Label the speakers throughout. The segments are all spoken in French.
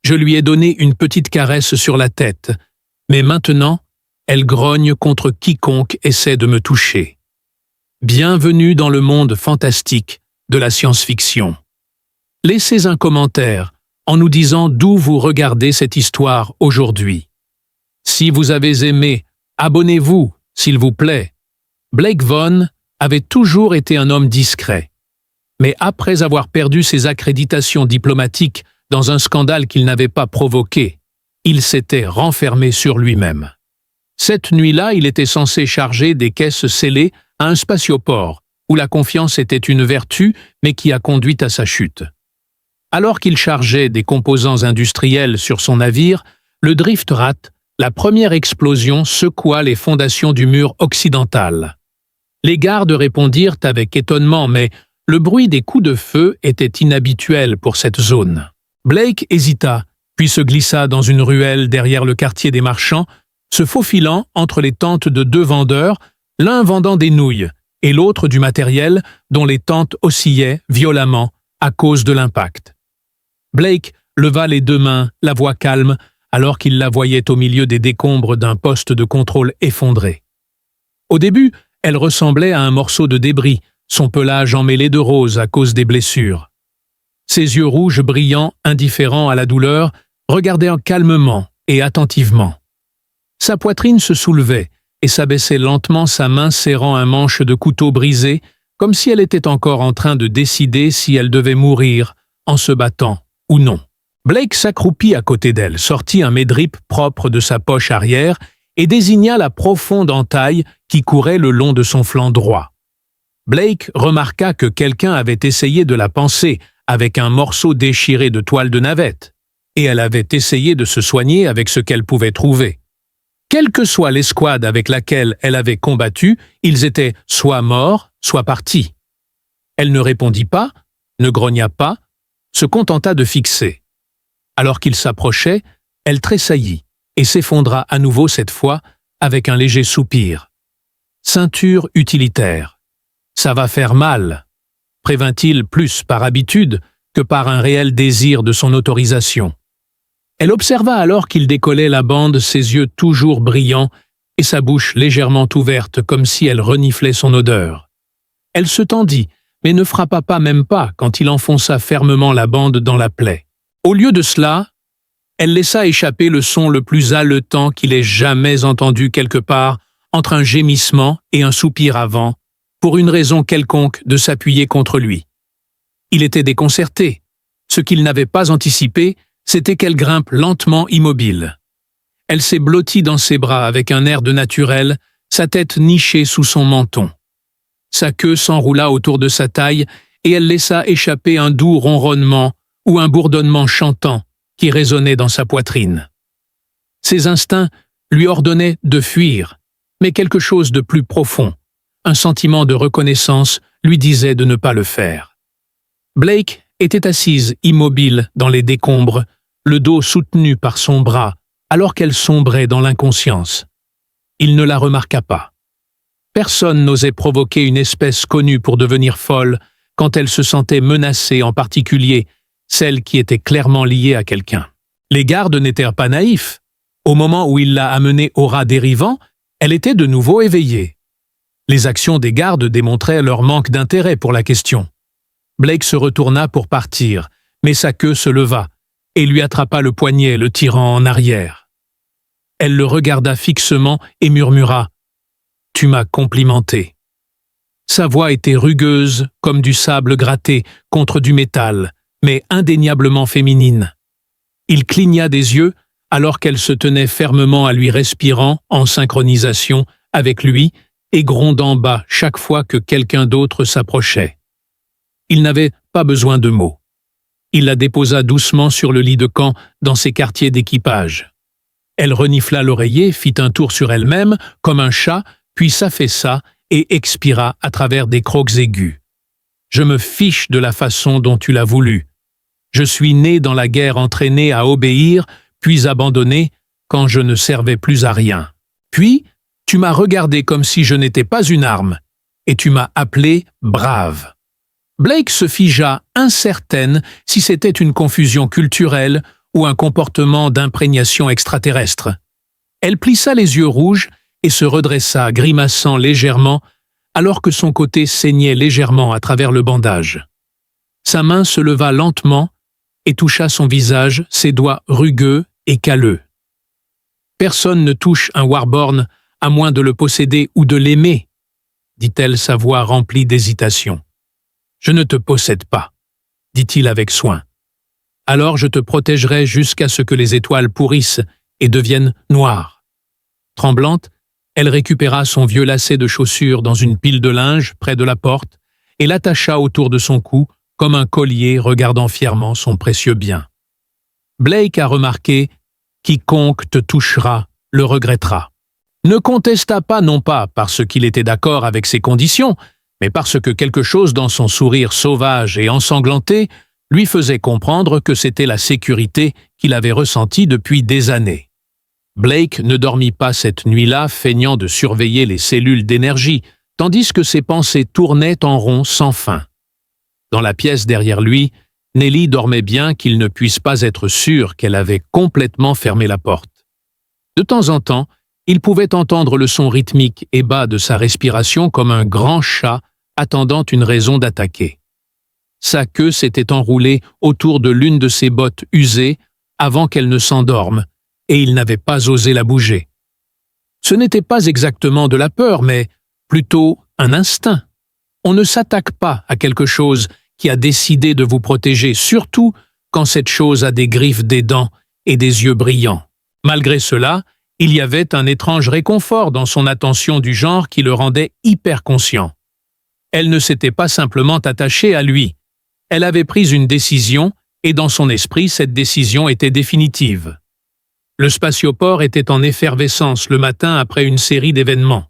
Speaker 1: Je lui ai donné une petite caresse sur la tête, mais maintenant, elle grogne contre quiconque essaie de me toucher. Bienvenue dans le monde fantastique de la science-fiction. Laissez un commentaire en nous disant d'où vous regardez cette histoire aujourd'hui. Si vous avez aimé, abonnez-vous, s'il vous plaît. Blake Vaughn avait toujours été un homme discret. Mais après avoir perdu ses accréditations diplomatiques dans un scandale qu'il n'avait pas provoqué, il s'était renfermé sur lui-même. Cette nuit-là, il était censé charger des caisses scellées à un spatioport, où la confiance était une vertu, mais qui a conduit à sa chute. Alors qu'il chargeait des composants industriels sur son navire, le drift rate, la première explosion secoua les fondations du mur occidental. Les gardes répondirent avec étonnement, mais le bruit des coups de feu était inhabituel pour cette zone. Blake hésita, puis se glissa dans une ruelle derrière le quartier des marchands, se faufilant entre les tentes de deux vendeurs, l'un vendant des nouilles et l'autre du matériel dont les tentes oscillaient violemment à cause de l'impact. Blake leva les deux mains, la voix calme, alors qu'il la voyait au milieu des décombres d'un poste de contrôle effondré. Au début, elle ressemblait à un morceau de débris, son pelage emmêlé de rose à cause des blessures. Ses yeux rouges brillants, indifférents à la douleur, regardaient calmement et attentivement. Sa poitrine se soulevait et s'abaissait lentement, sa main serrant un manche de couteau brisé, comme si elle était encore en train de décider si elle devait mourir en se battant ou non. Blake s'accroupit à côté d'elle, sortit un médrip propre de sa poche arrière et désigna la profonde entaille qui courait le long de son flanc droit. Blake remarqua que quelqu'un avait essayé de la panser avec un morceau déchiré de toile de navette, et elle avait essayé de se soigner avec ce qu'elle pouvait trouver. Quelle que soit l'escouade avec laquelle elle avait combattu, ils étaient soit morts, soit partis. Elle ne répondit pas, ne grogna pas, se contenta de fixer. Alors qu'il s'approchait, elle tressaillit et s'effondra à nouveau cette fois avec un léger soupir. Ceinture utilitaire. Ça va faire mal, prévint-il plus par habitude que par un réel désir de son autorisation. Elle observa alors qu'il décollait la bande, ses yeux toujours brillants et sa bouche légèrement ouverte comme si elle reniflait son odeur. Elle se tendit, mais ne frappa pas même pas quand il enfonça fermement la bande dans la plaie. Au lieu de cela, elle laissa échapper le son le plus haletant qu'il ait jamais entendu quelque part entre un gémissement et un soupir avant, pour une raison quelconque de s'appuyer contre lui. Il était déconcerté. Ce qu'il n'avait pas anticipé, c'était qu'elle grimpe lentement immobile. Elle s'est blottie dans ses bras avec un air de naturel, sa tête nichée sous son menton. Sa queue s'enroula autour de sa taille et elle laissa échapper un doux ronronnement ou un bourdonnement chantant qui résonnait dans sa poitrine. Ses instincts lui ordonnaient de fuir, mais quelque chose de plus profond, un sentiment de reconnaissance, lui disait de ne pas le faire. Blake était assise immobile dans les décombres, le dos soutenu par son bras, alors qu'elle sombrait dans l'inconscience. Il ne la remarqua pas. Personne n'osait provoquer une espèce connue pour devenir folle quand elle se sentait menacée, en particulier celle qui était clairement liée à quelqu'un. Les gardes n'étaient pas naïfs. Au moment où il l'a amenée au rat dérivant, elle était de nouveau éveillée. Les actions des gardes démontraient leur manque d'intérêt pour la question. Blake se retourna pour partir, mais sa queue se leva et lui attrapa le poignet, le tirant en arrière. Elle le regarda fixement et murmura « Tu m'as complimenté ». Sa voix était rugueuse comme du sable gratté contre du métal, mais indéniablement féminine. Il cligna des yeux alors qu'elle se tenait fermement à lui, respirant en synchronisation avec lui et grondant bas chaque fois que quelqu'un d'autre s'approchait. Il n'avait pas besoin de mots. Il la déposa doucement sur le lit de camp dans ses quartiers d'équipage. Elle renifla l'oreiller, fit un tour sur elle-même comme un chat, puis s'affaissa et expira à travers des crocs aigus. « Je me fiche de la façon dont tu l'as voulu. Je suis né dans la guerre, entraîné à obéir, puis abandonné quand je ne servais plus à rien. Puis, tu m'as regardé comme si je n'étais pas une arme, et tu m'as appelé brave. » Blake se figea, incertaine si c'était une confusion culturelle ou un comportement d'imprégnation extraterrestre. Elle plissa les yeux rouges et se redressa, grimaçant légèrement, alors que son côté saignait légèrement à travers le bandage. Sa main se leva lentement et toucha son visage, ses doigts rugueux et calleux. Personne ne touche un Warborn à moins de le posséder ou de l'aimer, dit-elle, sa voix remplie d'hésitation. Je ne te possède pas, dit-il avec soin. Alors je te protégerai jusqu'à ce que les étoiles pourrissent et deviennent noires. Tremblante, elle récupéra son vieux lacet de chaussures dans une pile de linge près de la porte et l'attacha autour de son cou comme un collier regardant fièrement son précieux bien. Blake a remarqué « Quiconque te touchera le regrettera ». Ne contesta pas non pas parce qu'il était d'accord avec ses conditions, mais parce que quelque chose dans son sourire sauvage et ensanglanté lui faisait comprendre que c'était la sécurité qu'il avait ressentie depuis des années. Blake ne dormit pas cette nuit-là, feignant de surveiller les cellules d'énergie, tandis que ses pensées tournaient en rond sans fin. Dans la pièce derrière lui, Nelly dormait bien qu'il ne puisse pas être sûr qu'elle avait complètement fermé la porte. De temps en temps, il pouvait entendre le son rythmique et bas de sa respiration comme un grand chat attendant une raison d'attaquer. Sa queue s'était enroulée autour de l'une de ses bottes usées avant qu'elle ne s'endorme, et il n'avait pas osé la bouger. Ce n'était pas exactement de la peur, mais plutôt un instinct. On ne s'attaque pas à quelque chose qui a décidé de vous protéger, surtout quand cette chose a des griffes, des dents et des yeux brillants. Malgré cela, il y avait un étrange réconfort dans son attention du genre qui le rendait hyper conscient. Elle ne s'était pas simplement attachée à lui. Elle avait pris une décision et dans son esprit, cette décision était définitive. Le spatioport était en effervescence le matin après une série d'événements.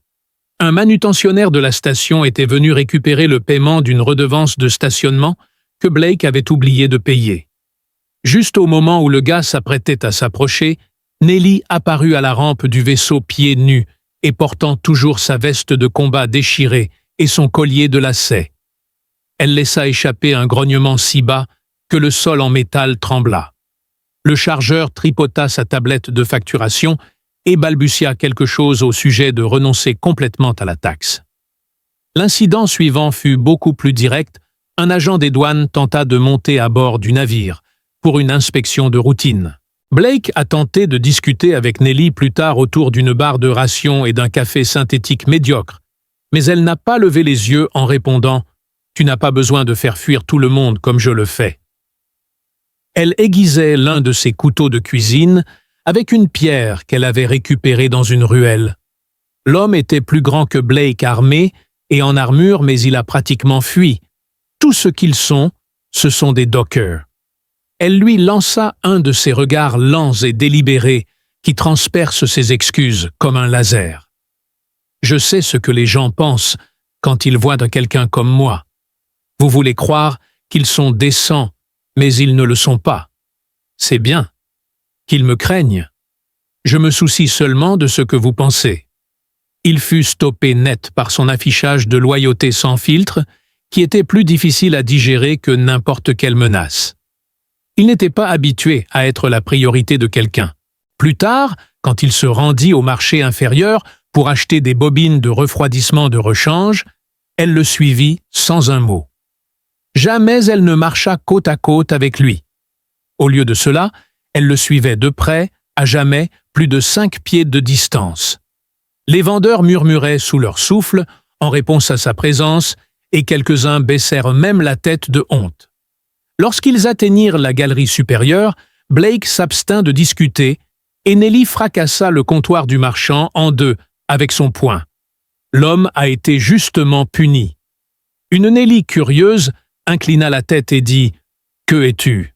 Speaker 1: Un manutentionnaire de la station était venu récupérer le paiement d'une redevance de stationnement que Blake avait oublié de payer. Juste au moment où le gars s'apprêtait à s'approcher, Nelly apparut à la rampe du vaisseau pieds nus et portant toujours sa veste de combat déchirée et son collier de lacets. Elle laissa échapper un grognement si bas que le sol en métal trembla. Le chargeur tripota sa tablette de facturation et balbutia quelque chose au sujet de renoncer complètement à la taxe. L'incident suivant fut beaucoup plus direct. Un agent des douanes tenta de monter à bord du navire pour une inspection de routine. Blake a tenté de discuter avec Nelly plus tard autour d'une barre de rations et d'un café synthétique médiocre, mais elle n'a pas levé les yeux en répondant « Tu n'as pas besoin de faire fuir tout le monde comme je le fais ». Elle aiguisait l'un de ses couteaux de cuisine avec une pierre qu'elle avait récupérée dans une ruelle. L'homme était plus grand que Blake, armé et en armure, mais il a pratiquement fui. Tout ce qu'ils sont, ce sont des dockers. Elle lui lança un de ces regards lents et délibérés qui transpercent ses excuses comme un laser. « Je sais ce que les gens pensent quand ils voient quelqu'un comme moi. Vous voulez croire qu'ils sont décents, mais ils ne le sont pas. C'est bien. Qu'ils me craignent. Je me soucie seulement de ce que vous pensez. » Il fut stoppé net par son affichage de loyauté sans filtre, qui était plus difficile à digérer que n'importe quelle menace. Il n'était pas habitué à être la priorité de quelqu'un. Plus tard, quand il se rendit au marché inférieur pour acheter des bobines de refroidissement de rechange, elle le suivit sans un mot. Jamais elle ne marcha côte à côte avec lui. Au lieu de cela, elle le suivait de près, à jamais, plus de 5 pieds de distance. Les vendeurs murmuraient sous leur souffle en réponse à sa présence et quelques-uns baissèrent même la tête de honte. Lorsqu'ils atteignirent la galerie supérieure, Blake s'abstint de discuter et Nelly fracassa le comptoir du marchand en deux avec son poing. L'homme a été justement puni. Une Nelly curieuse inclina la tête et dit « Que es-tu »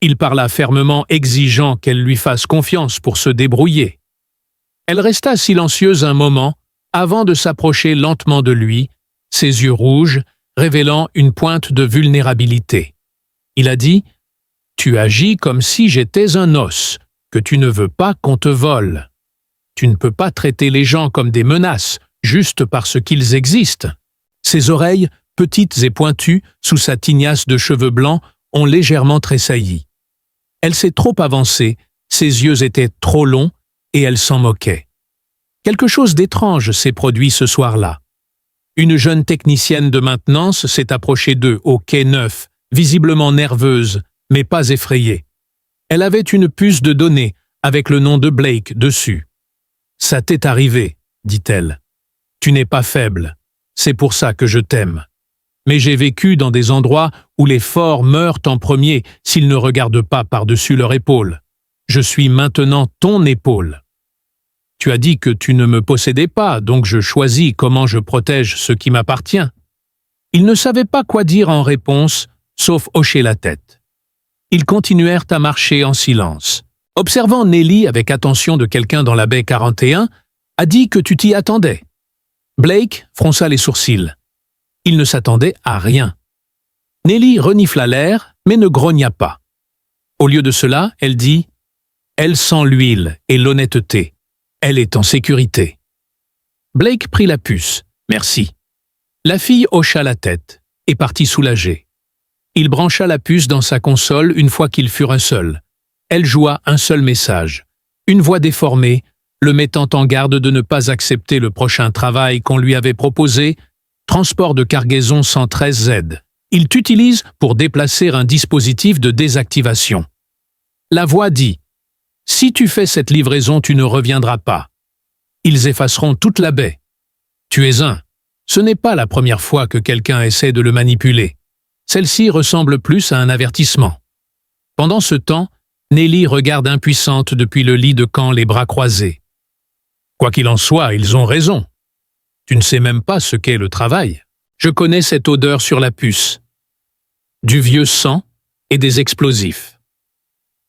Speaker 1: Il parla fermement, exigeant qu'elle lui fasse confiance pour se débrouiller. Elle resta silencieuse un moment avant de s'approcher lentement de lui, ses yeux rouges, révélant une pointe de vulnérabilité. Il a dit « Tu agis comme si j'étais un os, que tu ne veux pas qu'on te vole. Tu ne peux pas traiter les gens comme des menaces, juste parce qu'ils existent. » Ses oreilles, petites et pointues, sous sa tignasse de cheveux blancs, ont légèrement tressailli. Elle s'est trop avancée, ses yeux étaient trop longs et elle s'en moquait. Quelque chose d'étrange s'est produit ce soir-là. Une jeune technicienne de maintenance s'est approchée d'eux au quai 9, visiblement nerveuse, mais pas effrayée. Elle avait une puce de données avec le nom de Blake dessus. « Ça t'est arrivé », dit-elle. « Tu n'es pas faible. C'est pour ça que je t'aime. Mais j'ai vécu dans des endroits où les forts meurent en premier s'ils ne regardent pas par-dessus leur épaule. Je suis maintenant ton épaule. Tu as dit que tu ne me possédais pas, donc je choisis comment je protège ce qui m'appartient. » Ils ne savaient pas quoi dire en réponse, sauf hocher la tête. Ils continuèrent à marcher en silence. Observant Nelly avec attention de quelqu'un dans la baie 41, a dit que tu t'y attendais. Blake fronça les sourcils. Il ne s'attendait à rien. Nelly renifla l'air, mais ne grogna pas. Au lieu de cela, elle dit « Elle sent l'huile et l'honnêteté. Elle est en sécurité. » Blake prit la puce. « Merci. » La fille hocha la tête et partit soulagée. Il brancha la puce dans sa console une fois qu'ils furent seuls. Elle joua un seul message. Une voix déformée, le mettant en garde de ne pas accepter le prochain travail qu'on lui avait proposé, transport de cargaison 113Z. Il t'utilise pour déplacer un dispositif de désactivation. La voix dit « Si tu fais cette livraison, tu ne reviendras pas. Ils effaceront toute la baie. Tu es un. Ce n'est pas la première fois que quelqu'un essaie de le manipuler. Celle-ci ressemble plus à un avertissement. » Pendant ce temps, Nelly regarde impuissante depuis le lit de camp les bras croisés. Quoi qu'il en soit, ils ont raison. Tu ne sais même pas ce qu'est le travail. Je connais cette odeur sur la puce. Du vieux sang et des explosifs.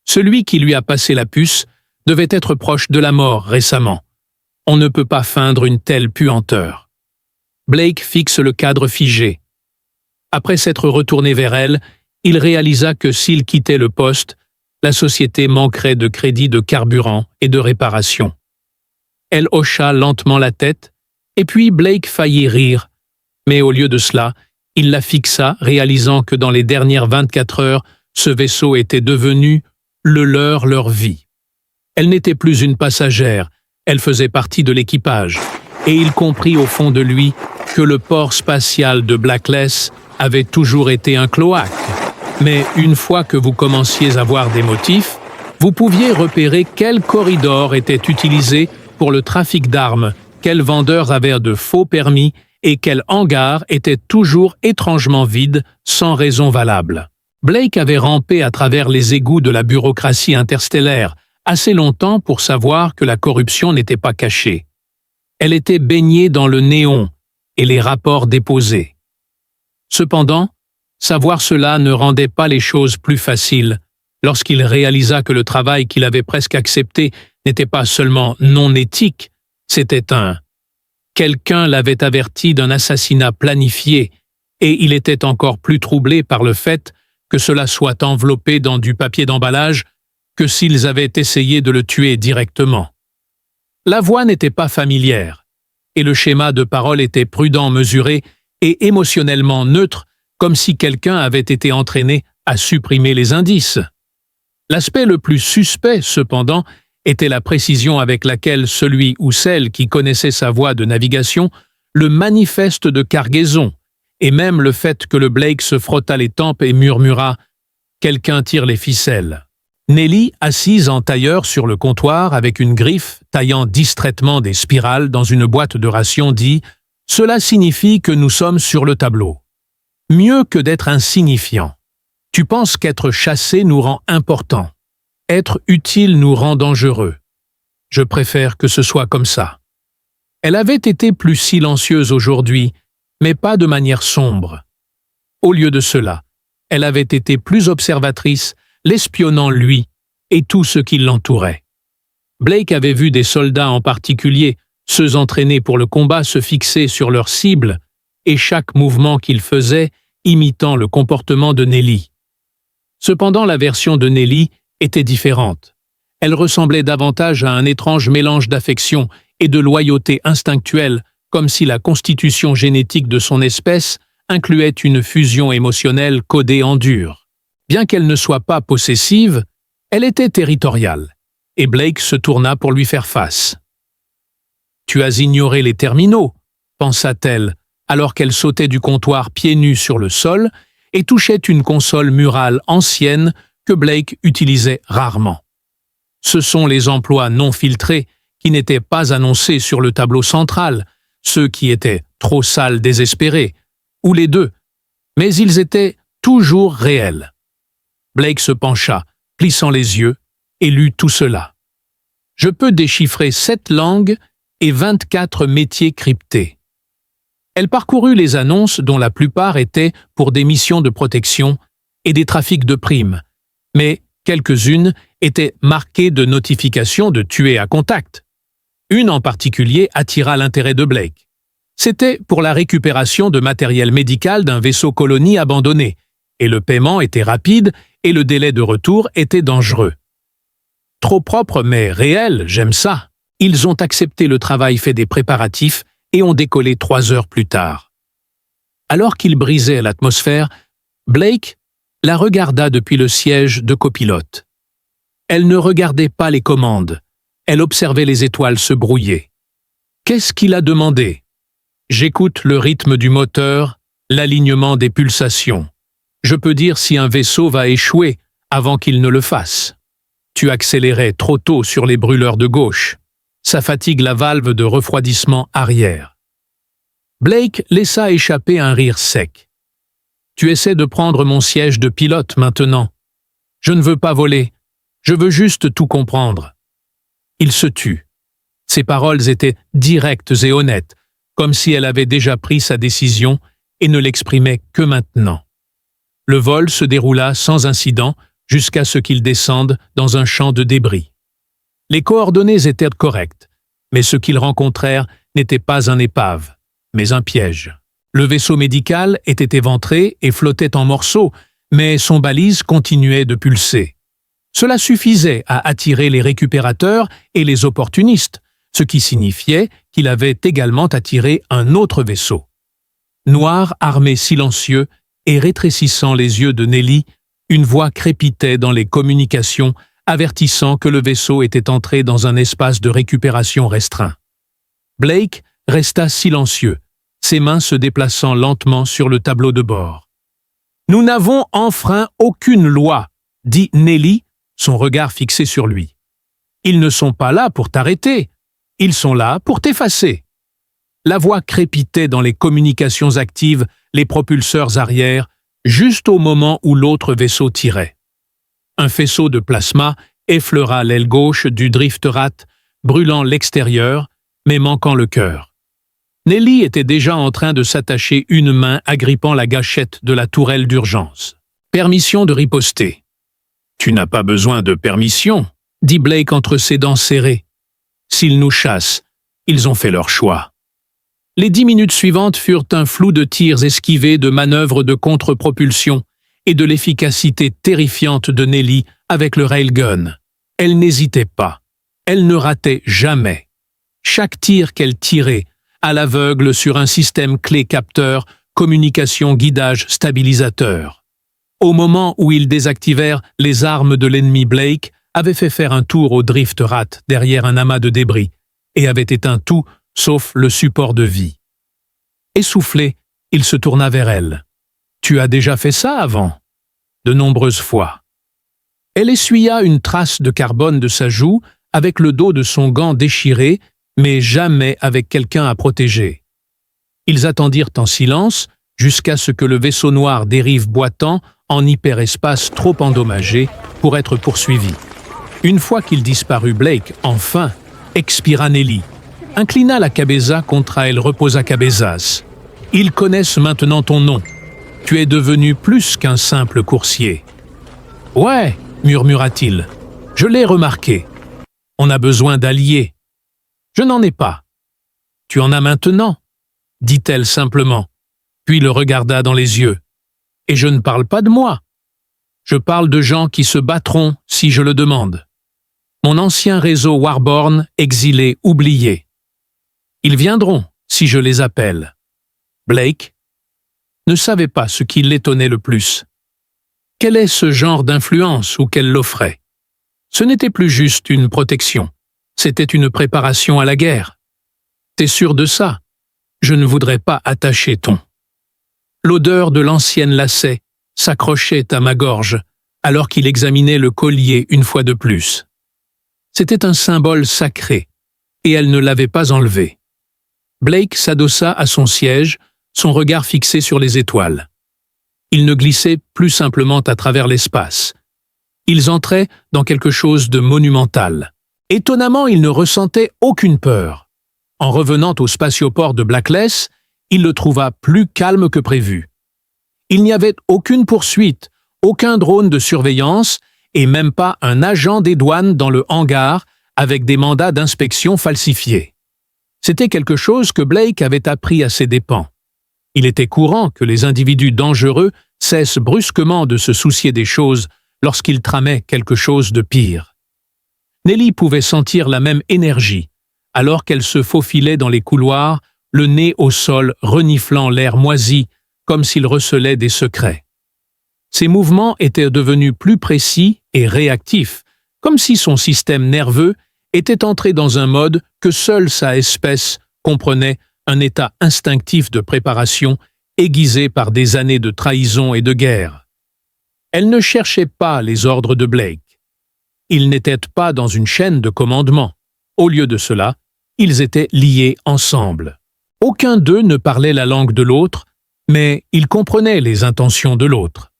Speaker 1: Celui qui lui a passé la puce devait être proche de la mort récemment. On ne peut pas feindre une telle puanteur. Blake fixe le cadre figé. Après s'être retourné vers elle, il réalisa que s'il quittait le poste, la société manquerait de crédit de carburant et de réparation. Elle hocha lentement la tête, et puis Blake faillit rire, mais au lieu de cela, il la fixa, réalisant que dans les dernières 24 heures, ce vaisseau était devenu leur vie. Elle n'était plus une passagère, elle faisait partie de l'équipage, et il comprit au fond de lui que le port spatial de Blackless avait toujours été un cloaque. Mais une fois que vous commenciez à voir des motifs, vous pouviez repérer quel corridor était utilisé pour le trafic d'armes, quels vendeurs avaient de faux permis et quel hangar était toujours étrangement vide, sans raison valable. Blake avait rampé à travers les égouts de la bureaucratie interstellaire assez longtemps pour savoir que la corruption n'était pas cachée. Elle était baignée dans le néon et les rapports déposés. Cependant, savoir cela ne rendait pas les choses plus faciles lorsqu'il réalisa que le travail qu'il avait presque accepté n'était pas seulement non éthique, c'était un. Quelqu'un l'avait averti d'un assassinat planifié et il était encore plus troublé par le fait que cela soit enveloppé dans du papier d'emballage que s'ils avaient essayé de le tuer directement. La voix n'était pas familière, et le schéma de parole était prudent, mesuré et émotionnellement neutre, comme si quelqu'un avait été entraîné à supprimer les indices. L'aspect le plus suspect, cependant, était la précision avec laquelle celui ou celle qui connaissait sa voie de navigation le manifeste de cargaison, et même le fait que le Blake se frotta les tempes et murmura « Quelqu'un tire les ficelles ». Nelly, assise en tailleur sur le comptoir avec une griffe taillant distraitement des spirales dans une boîte de rations, dit « Cela signifie que nous sommes sur le tableau. Mieux que d'être insignifiant. Tu penses qu'être chassé nous rend importants. Être utile nous rend dangereux. Je préfère que ce soit comme ça. » Elle avait été plus silencieuse aujourd'hui, mais pas de manière sombre. Au lieu de cela, elle avait été plus observatrice, l'espionnant lui et tout ce qui l'entourait. Blake avait vu des soldats en particulier, ceux entraînés pour le combat, se fixer sur leur cible, et chaque mouvement qu'ils faisaient imitant le comportement de Nelly. Cependant, la version de Nelly était différente. Elle ressemblait davantage à un étrange mélange d'affection et de loyauté instinctuelle, comme si la constitution génétique de son espèce incluait une fusion émotionnelle codée en dur. Bien qu'elle ne soit pas possessive, Elle était territoriale, et Blake se tourna pour lui faire face. « Tu as ignoré les terminaux », pensa-t-elle, alors qu'elle sautait du comptoir pieds nus sur le sol et touchait une console murale ancienne que Blake utilisait rarement. Ce sont les emplois non filtrés qui n'étaient pas annoncés sur le tableau central, ceux qui étaient trop sales désespérés, ou les deux, mais ils étaient toujours réels. Blake se pencha, plissant les yeux, et lut tout cela. « Je peux déchiffrer 7 langues et 24 métiers cryptés. » Elle parcourut les annonces dont la plupart étaient pour des missions de protection et des trafics de primes, mais quelques-unes étaient marquées de notifications de tués à contact. Une en particulier attira l'intérêt de Blake. C'était pour la récupération de matériel médical d'un vaisseau colonie abandonné, et le paiement était rapide et le délai de retour était dangereux. Trop propre mais réel, j'aime ça. Ils ont accepté le travail fait des préparatifs et ont décollé 3 heures plus tard. Alors qu'ils brisaient l'atmosphère, Blake la regarda depuis le siège de copilote. Elle ne regardait pas les commandes, elle observait les étoiles se brouiller. Qu'est-ce qu'il a demandé? J'écoute le rythme du moteur, l'alignement des pulsations. Je peux dire si un vaisseau va échouer avant qu'il ne le fasse. Tu accélérais trop tôt sur les brûleurs de gauche. Ça fatigue la valve de refroidissement arrière. Blake laissa échapper un rire sec. Tu essaies de prendre mon siège de pilote maintenant. Je ne veux pas voler. Je veux juste tout comprendre. Il se tut. Ses paroles étaient directes et honnêtes, comme si elle avait déjà pris sa décision et ne l'exprimait que maintenant. Le vol se déroula sans incident jusqu'à ce qu'ils descendent dans un champ de débris. Les coordonnées étaient correctes, mais ce qu'ils rencontrèrent n'était pas un épave, mais un piège. Le vaisseau médical était éventré et flottait en morceaux, mais son balise continuait de pulser. Cela suffisait à attirer les récupérateurs et les opportunistes, ce qui signifiait qu'il avait également attiré un autre vaisseau. Noir, armé silencieux et rétrécissant les yeux de Nelly, une voix crépitait dans les communications avertissant que le vaisseau était entré dans un espace de récupération restreint. Blake resta silencieux, ses mains se déplaçant lentement sur le tableau de bord. « Nous n'avons enfreint aucune loi, » dit Nelly, son regard fixé sur lui. « Ils ne sont pas là pour t'arrêter, ils sont là pour t'effacer. » La voix crépitait dans les communications actives, les propulseurs arrière, juste au moment où l'autre vaisseau tirait. Un faisceau de plasma effleura l'aile gauche du Drifterat, brûlant l'extérieur, mais manquant le cœur. Nelly était déjà en train de s'attacher une main agrippant la gâchette de la tourelle d'urgence. Permission de riposter. « Tu n'as pas besoin de permission, » dit Blake entre ses dents serrées. « S'ils nous chassent, ils ont fait leur choix. » Les 10 minutes suivantes furent un flou de tirs esquivés, de manœuvres de contre-propulsion et de l'efficacité terrifiante de Nelly avec le railgun. Elle n'hésitait pas. Elle ne ratait jamais. Chaque tir qu'elle tirait, à l'aveugle sur un système clé-capteur, communication, guidage, stabilisateur. Au moment où ils désactivèrent les armes de l'ennemi, Blake avait fait faire un tour au Drifterat derrière un amas de débris et avait éteint tout sauf le support de vie. Essoufflé, il se tourna vers elle. « Tu as déjà fait ça avant ?»« De nombreuses fois. » Elle essuya une trace de carbone de sa joue avec le dos de son gant déchiré, mais jamais avec quelqu'un à protéger. Ils attendirent en silence jusqu'à ce que le vaisseau noir dérive boitant en hyperespace trop endommagé pour être poursuivi. Une fois qu'il disparut, Blake, enfin, expira Nelly, inclina la cabeza contre elle, reposa Cabezas. « Ils connaissent maintenant ton nom. Tu es devenu plus qu'un simple coursier. »« Ouais, » murmura-t-il, « je l'ai remarqué. On a besoin d'alliés. »« Je n'en ai pas. »« Tu en as maintenant, » dit-elle simplement, puis le regarda dans les yeux. « Et je ne parle pas de moi. Je parle de gens qui se battront si je le demande. Mon ancien réseau Warborn, exilé, oublié. Ils viendront si je les appelle. » Blake ne savait pas ce qui l'étonnait le plus. Quel est ce genre d'influence ou qu'elle l'offrait? Ce n'était plus juste une protection, c'était une préparation à la guerre. T'es sûr de ça? Je ne voudrais pas attacher ton. L'odeur de l'ancienne lacet s'accrochait à ma gorge alors qu'il examinait le collier une fois de plus. C'était un symbole sacré, et elle ne l'avait pas enlevé. Blake s'adossa à son siège, son regard fixé sur les étoiles. Ils ne glissaient plus simplement à travers l'espace. Ils entraient dans quelque chose de monumental. Étonnamment, il ne ressentait aucune peur. En revenant au spatioport de Blackless, il le trouva plus calme que prévu. Il n'y avait aucune poursuite, aucun drone de surveillance et même pas un agent des douanes dans le hangar avec des mandats d'inspection falsifiés. C'était quelque chose que Blake avait appris à ses dépens. Il était courant que les individus dangereux cessent brusquement de se soucier des choses lorsqu'ils tramaient quelque chose de pire. Nelly pouvait sentir la même énergie, alors qu'elle se faufilait dans les couloirs, le nez au sol, reniflant l'air moisi, comme s'il recelait des secrets. Ses mouvements étaient devenus plus précis et réactifs, comme si son système nerveux était entré dans un mode que seule sa espèce comprenait, un état instinctif de préparation aiguisé par des années de trahison et de guerre. Elle ne cherchait pas les ordres de Blake. Ils n'étaient pas dans une chaîne de commandement. Au lieu de cela, ils étaient liés ensemble. Aucun d'eux ne parlait la langue de l'autre, mais ils comprenaient les intentions de l'autre.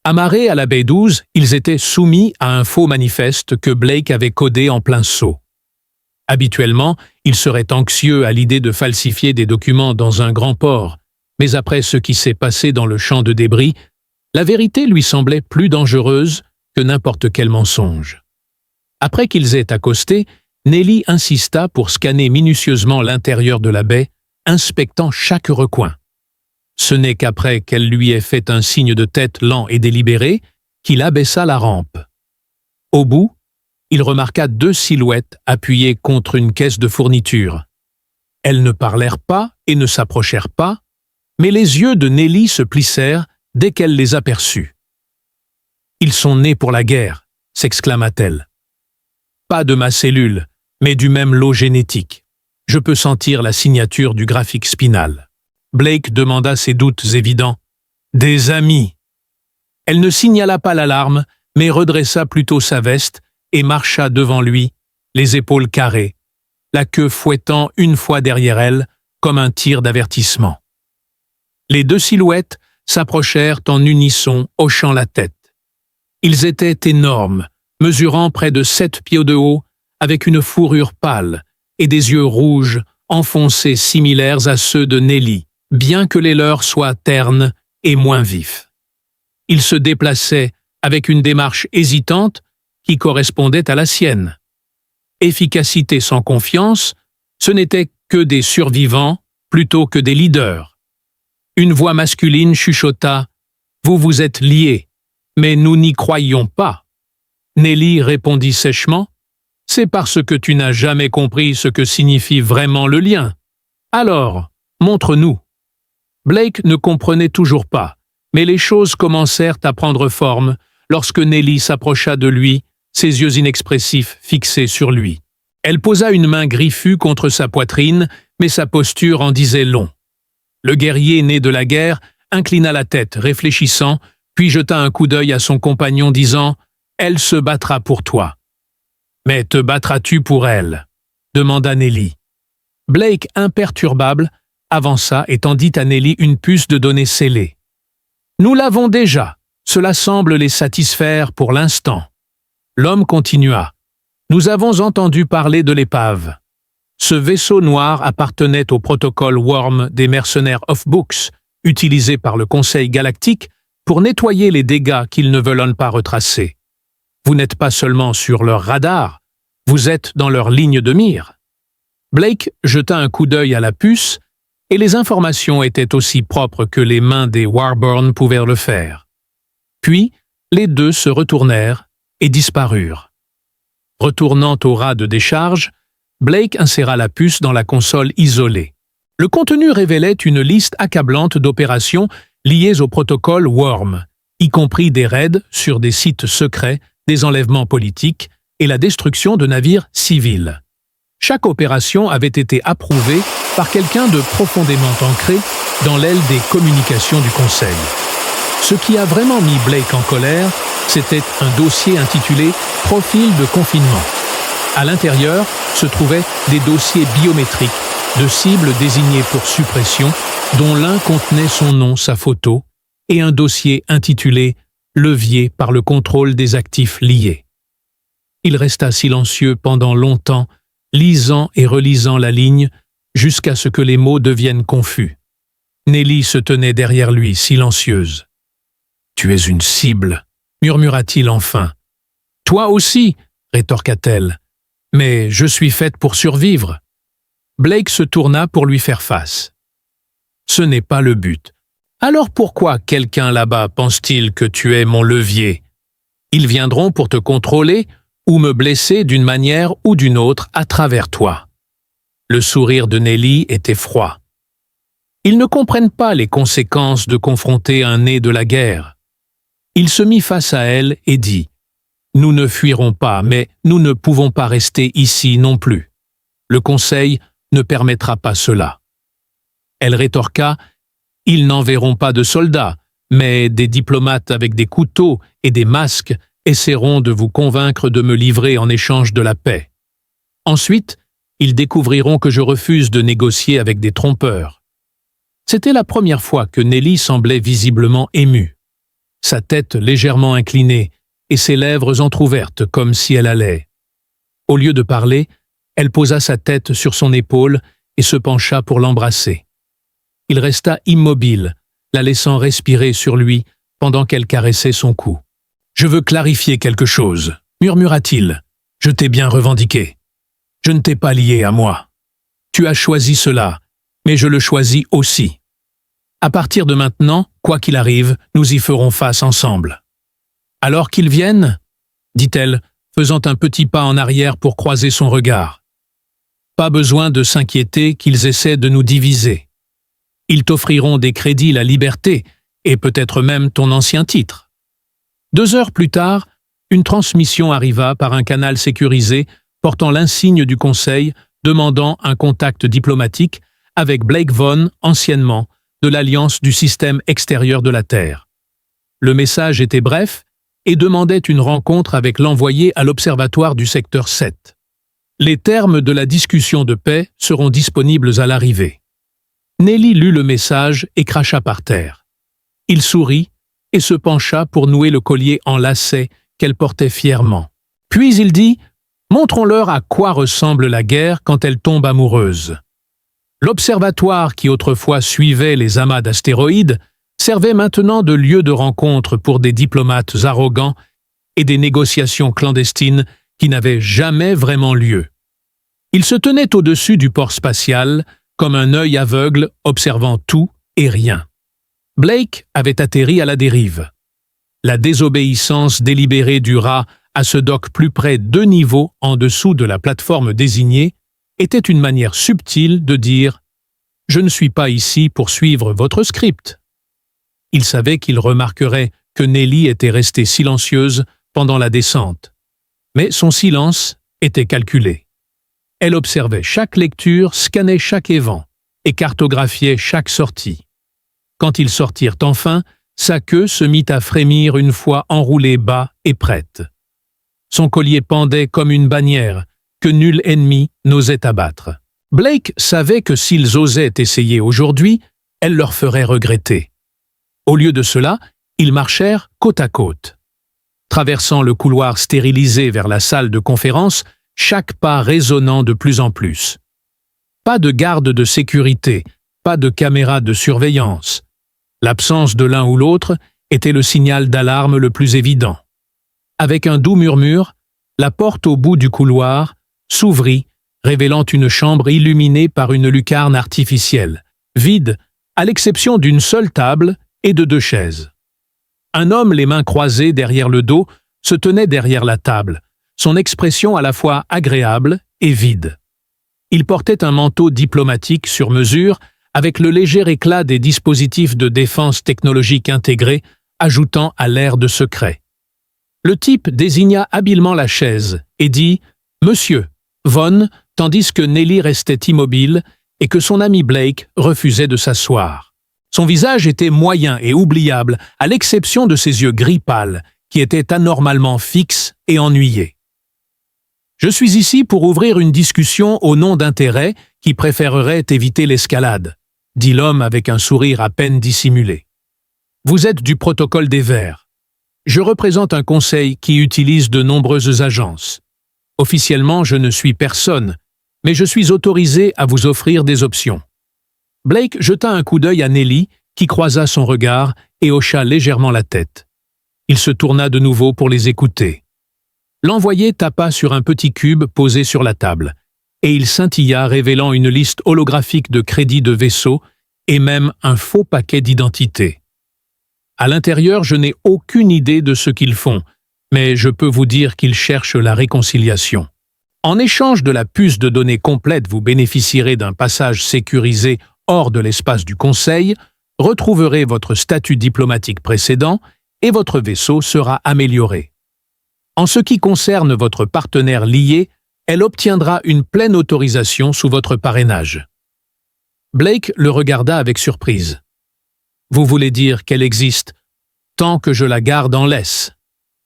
Speaker 1: Amarrés à la baie 12, ils étaient soumis à un faux manifeste que Blake avait codé en plein saut. Habituellement, il serait anxieux à l'idée de falsifier des documents dans un grand port, mais après ce qui s'est passé dans le champ de débris, la vérité lui semblait plus dangereuse que n'importe quel mensonge. Après qu'ils aient accosté, Nelly insista pour scanner minutieusement l'intérieur de la baie, inspectant chaque recoin. Ce n'est qu'après qu'elle lui ait fait un signe de tête lent et délibéré qu'il abaissa la rampe. Au bout, il remarqua 2 silhouettes appuyées contre une caisse de fourniture. Elles ne parlèrent pas et ne s'approchèrent pas, mais les yeux de Nelly se plissèrent dès qu'elle les aperçut. « Ils sont nés pour la guerre », s'exclama-t-elle. « Pas de ma cellule, mais du même lot génétique. Je peux sentir la signature du graphique spinal. » Blake demanda ses doutes évidents. « Des amis !» Elle ne signala pas l'alarme, mais redressa plutôt sa veste et marcha devant lui, les épaules carrées, la queue fouettant une fois derrière elle, comme un tir d'avertissement. Les 2 silhouettes s'approchèrent en unisson, hochant la tête. Ils étaient énormes, mesurant près de 7 pieds de haut, avec une fourrure pâle et des yeux rouges, enfoncés similaires à ceux de Nelly, bien que les leurs soient ternes et moins vifs. Ils se déplaçaient avec une démarche hésitante qui correspondait à la sienne. Efficacité sans confiance, ce n'étaient que des survivants plutôt que des leaders. Une voix masculine chuchota « Vous vous êtes liés, mais nous n'y croyions pas. » Nelly répondit sèchement « C'est parce que tu n'as jamais compris ce que signifie vraiment le lien. Alors, montre-nous. » Blake ne comprenait toujours pas, mais les choses commencèrent à prendre forme lorsque Nelly s'approcha de lui, ses yeux inexpressifs fixés sur lui. Elle posa une main griffue contre sa poitrine, mais sa posture en disait long. Le guerrier né de la guerre inclina la tête, réfléchissant, puis jeta un coup d'œil à son compagnon disant « Elle se battra pour toi. »« Mais te battras-tu pour elle ?» demanda Nelly. Blake, imperturbable, avança et tendit à Nelly une puce de données scellée. « Nous l'avons déjà. Cela semble les satisfaire pour l'instant. » L'homme continua. « Nous avons entendu parler de l'épave. Ce vaisseau noir appartenait au protocole Worm des mercenaires Off-Books, utilisé par le Conseil galactique pour nettoyer les dégâts qu'ils ne veulent pas retracer. Vous n'êtes pas seulement sur leur radar, vous êtes dans leur ligne de mire. » Blake jeta un coup d'œil à la puce, et les informations étaient aussi propres que les mains des Warborn pouvaient le faire. Puis, les 2 se retournèrent et disparurent. Retournant au rat de décharge, Blake inséra la puce dans la console isolée. Le contenu révélait une liste accablante d'opérations liées au protocole Worm, y compris des raids sur des sites secrets des enlèvements politiques et la destruction de navires civils. Chaque opération avait été approuvée par quelqu'un de profondément ancré dans l'aile des communications du Conseil. Ce qui a vraiment mis Blake en colère, c'était un dossier intitulé « Profil de confinement ». À l'intérieur se trouvaient des dossiers biométriques de cibles désignées pour suppression, dont l'un contenait son nom, sa photo, et un dossier intitulé « Levier par le contrôle des actifs liés ». Il resta silencieux pendant longtemps, lisant et relisant la ligne, jusqu'à ce que les mots deviennent confus. Nelly se tenait derrière lui, silencieuse. « Tu es une cible », murmura-t-il enfin. « Toi aussi », rétorqua-t-elle. « Mais je suis faite pour survivre. » Blake se tourna pour lui faire face. « Ce n'est pas le but. Alors pourquoi quelqu'un là-bas pense-t-il que tu es mon levier? Ils viendront pour te contrôler ou me blesser d'une manière ou d'une autre à travers toi. » Le sourire de Nelly était froid. Ils ne comprennent pas les conséquences de confronter un né de la guerre. Il se mit face à elle et dit « Nous ne fuirons pas, mais nous ne pouvons pas rester ici non plus. Le Conseil ne permettra pas cela. » Elle rétorqua « Ils n'enverront pas de soldats, mais des diplomates avec des couteaux et des masques essaieront de vous convaincre de me livrer en échange de la paix. Ensuite, ils découvriront que je refuse de négocier avec des trompeurs. » C'était la première fois que Nelly semblait visiblement émue. Sa tête légèrement inclinée et ses lèvres entr'ouvertes comme si elle allait. Au lieu de parler, elle posa sa tête sur son épaule et se pencha pour l'embrasser. Il resta immobile, la laissant respirer sur lui pendant qu'elle caressait son cou. « Je veux clarifier quelque chose, » murmura-t-il. « Je t'ai bien revendiqué. Je ne t'ai pas lié à moi. Tu as choisi cela, mais je le choisis aussi. À partir de maintenant, quoi qu'il arrive, nous y ferons face ensemble. » « Alors qu'ils viennent ?» dit-elle, faisant un petit pas en arrière pour croiser son regard. « Pas besoin de s'inquiéter qu'ils essaient de nous diviser. Ils t'offriront des crédits la liberté et peut-être même ton ancien titre. » 2 heures plus tard, une transmission arriva par un canal sécurisé portant l'insigne du Conseil demandant un contact diplomatique avec Blake Vaughan, anciennement, de l'Alliance du système extérieur de la Terre. Le message était bref et demandait une rencontre avec l'envoyé à l'Observatoire du secteur 7. Les termes de la discussion de paix seront disponibles à l'arrivée. Nelly lut le message et cracha par terre. Il sourit et se pencha pour nouer le collier en lacets qu'elle portait fièrement. Puis il dit « Montrons-leur à quoi ressemble la guerre quand elle tombe amoureuse. » L'observatoire qui autrefois suivait les amas d'astéroïdes servait maintenant de lieu de rencontre pour des diplomates arrogants et des négociations clandestines qui n'avaient jamais vraiment lieu. Il se tenait au-dessus du port spatial, comme un œil aveugle observant tout et rien. Blake avait atterri à la dérive. La désobéissance délibérée du rat à ce dock plus près 2 niveaux en dessous de la plateforme désignée était une manière subtile de dire « Je ne suis pas ici pour suivre votre script ». Il savait qu'il remarquerait que Nelly était restée silencieuse pendant la descente. Mais son silence était calculé. Elle observait chaque lecture, scannait chaque évent et cartographiait chaque sortie. Quand ils sortirent enfin, sa queue se mit à frémir une fois enroulée bas et prête. Son collier pendait comme une bannière que nul ennemi n'osait abattre. Blake savait que s'ils osaient essayer aujourd'hui, elle leur ferait regretter. Au lieu de cela, ils marchèrent côte à côte. Traversant le couloir stérilisé vers la salle de conférence, chaque pas résonnant de plus en plus. Pas de garde de sécurité, pas de caméra de surveillance. L'absence de l'un ou l'autre était le signal d'alarme le plus évident. Avec un doux murmure, la porte au bout du couloir s'ouvrit, révélant une chambre illuminée par une lucarne artificielle, vide, à l'exception d'une seule table et de 2 chaises. Un homme, les mains croisées derrière le dos, se tenait derrière la table, son expression à la fois agréable et vide. Il portait un manteau diplomatique sur mesure, avec le léger éclat des dispositifs de défense technologique intégrés, ajoutant à l'air de secret. Le type désigna habilement la chaise et dit « Monsieur » Von, tandis que Nelly restait immobile et que son ami Blake refusait de s'asseoir. Son visage était moyen et oubliable, à l'exception de ses yeux gris pâles, qui étaient anormalement fixes et ennuyés. « Je suis ici pour ouvrir une discussion au nom d'intérêts qui préféreraient éviter l'escalade, » dit l'homme avec un sourire à peine dissimulé. « Vous êtes du protocole des Verts. Je représente un conseil qui utilise de nombreuses agences. Officiellement, je ne suis personne, mais je suis autorisé à vous offrir des options. » Blake jeta un coup d'œil à Nelly, qui croisa son regard et hocha légèrement la tête. Il se tourna de nouveau pour les écouter. L'envoyé tapa sur un petit cube posé sur la table, et il scintilla révélant une liste holographique de crédits de vaisseau et même un faux paquet d'identité. À l'intérieur, je n'ai aucune idée de ce qu'ils font, mais je peux vous dire qu'ils cherchent la réconciliation. En échange de la puce de données complète, vous bénéficierez d'un passage sécurisé hors de l'espace du Conseil, retrouverez votre statut diplomatique précédent et votre vaisseau sera amélioré. En ce qui concerne votre partenaire lié, elle obtiendra une pleine autorisation sous votre parrainage. Blake le regarda avec surprise. « Vous voulez dire qu'elle existe tant que je la garde en laisse ?»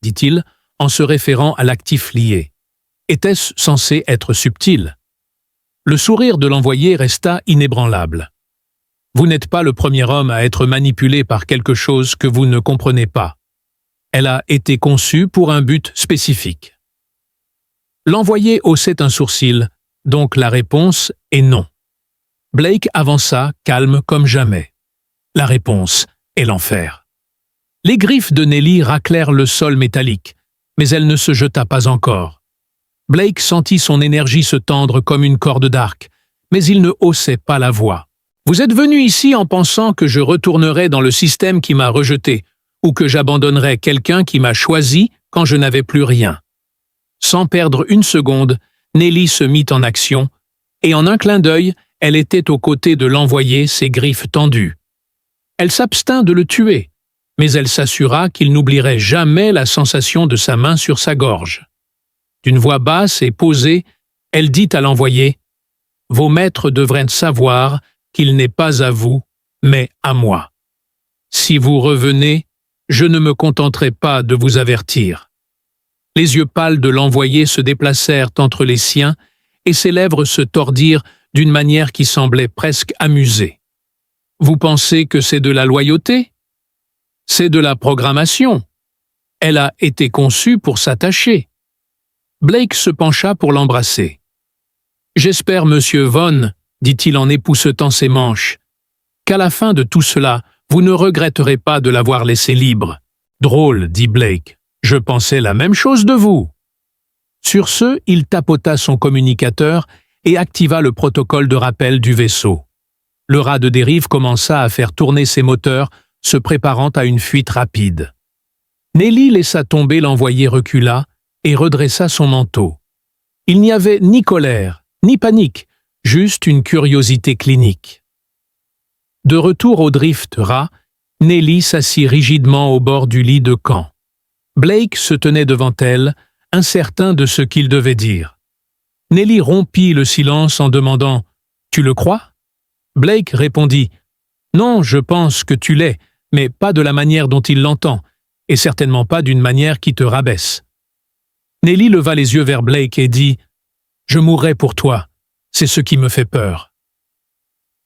Speaker 1: dit-il, en se référant à l'actif lié. Était-ce censé être subtil? Le sourire de l'envoyé resta inébranlable. « Vous n'êtes pas le premier homme à être manipulé par quelque chose que vous ne comprenez pas. Elle a été conçue pour un but spécifique. » L'envoyé haussait un sourcil, donc la réponse est non. Blake avança, calme comme jamais. La réponse est l'enfer. Les griffes de Nelly raclèrent le sol métallique, mais elle ne se jeta pas encore. Blake sentit son énergie se tendre comme une corde d'arc, mais il ne haussait pas la voix. « Vous êtes venu ici en pensant que je retournerais dans le système qui m'a rejeté, ou que j'abandonnerais quelqu'un qui m'a choisi quand je n'avais plus rien. » Sans perdre une seconde, Nelly se mit en action, et en un clin d'œil, elle était aux côtés de l'envoyé, ses griffes tendues. Elle s'abstint de le tuer, mais elle s'assura qu'il n'oublierait jamais la sensation de sa main sur sa gorge. D'une voix basse et posée, elle dit à l'envoyé « Vos maîtres devraient savoir qu'il n'est pas à vous, mais à moi. Si vous revenez, je ne me contenterai pas de vous avertir. » Les yeux pâles de l'envoyé se déplacèrent entre les siens et ses lèvres se tordirent d'une manière qui semblait presque amusée. « Vous pensez que c'est de la loyauté? C'est de la programmation. Elle a été conçue pour s'attacher. » Blake se pencha pour l'embrasser. « J'espère, monsieur Von, dit-il en époussetant ses manches, qu'à la fin de tout cela, vous ne regretterez pas de l'avoir laissé libre. »« Drôle, dit Blake, je pensais la même chose de vous. » Sur ce, il tapota son communicateur et activa le protocole de rappel du vaisseau. Le rat de dérive commença à faire tourner ses moteurs, se préparant à une fuite rapide. Nelly laissa tomber l'envoyé recula et redressa son manteau. Il n'y avait ni colère, ni panique, juste une curiosité clinique. De retour au drift rat, Nelly s'assit rigidement au bord du lit de camp. Blake se tenait devant elle, incertain de ce qu'il devait dire. Nelly rompit le silence en demandant « Tu le crois ?» Blake répondit « Non, je pense que tu l'es, mais pas de la manière dont il l'entend, et certainement pas d'une manière qui te rabaisse. » Nelly leva les yeux vers Blake et dit « Je mourrai pour toi, c'est ce qui me fait peur. »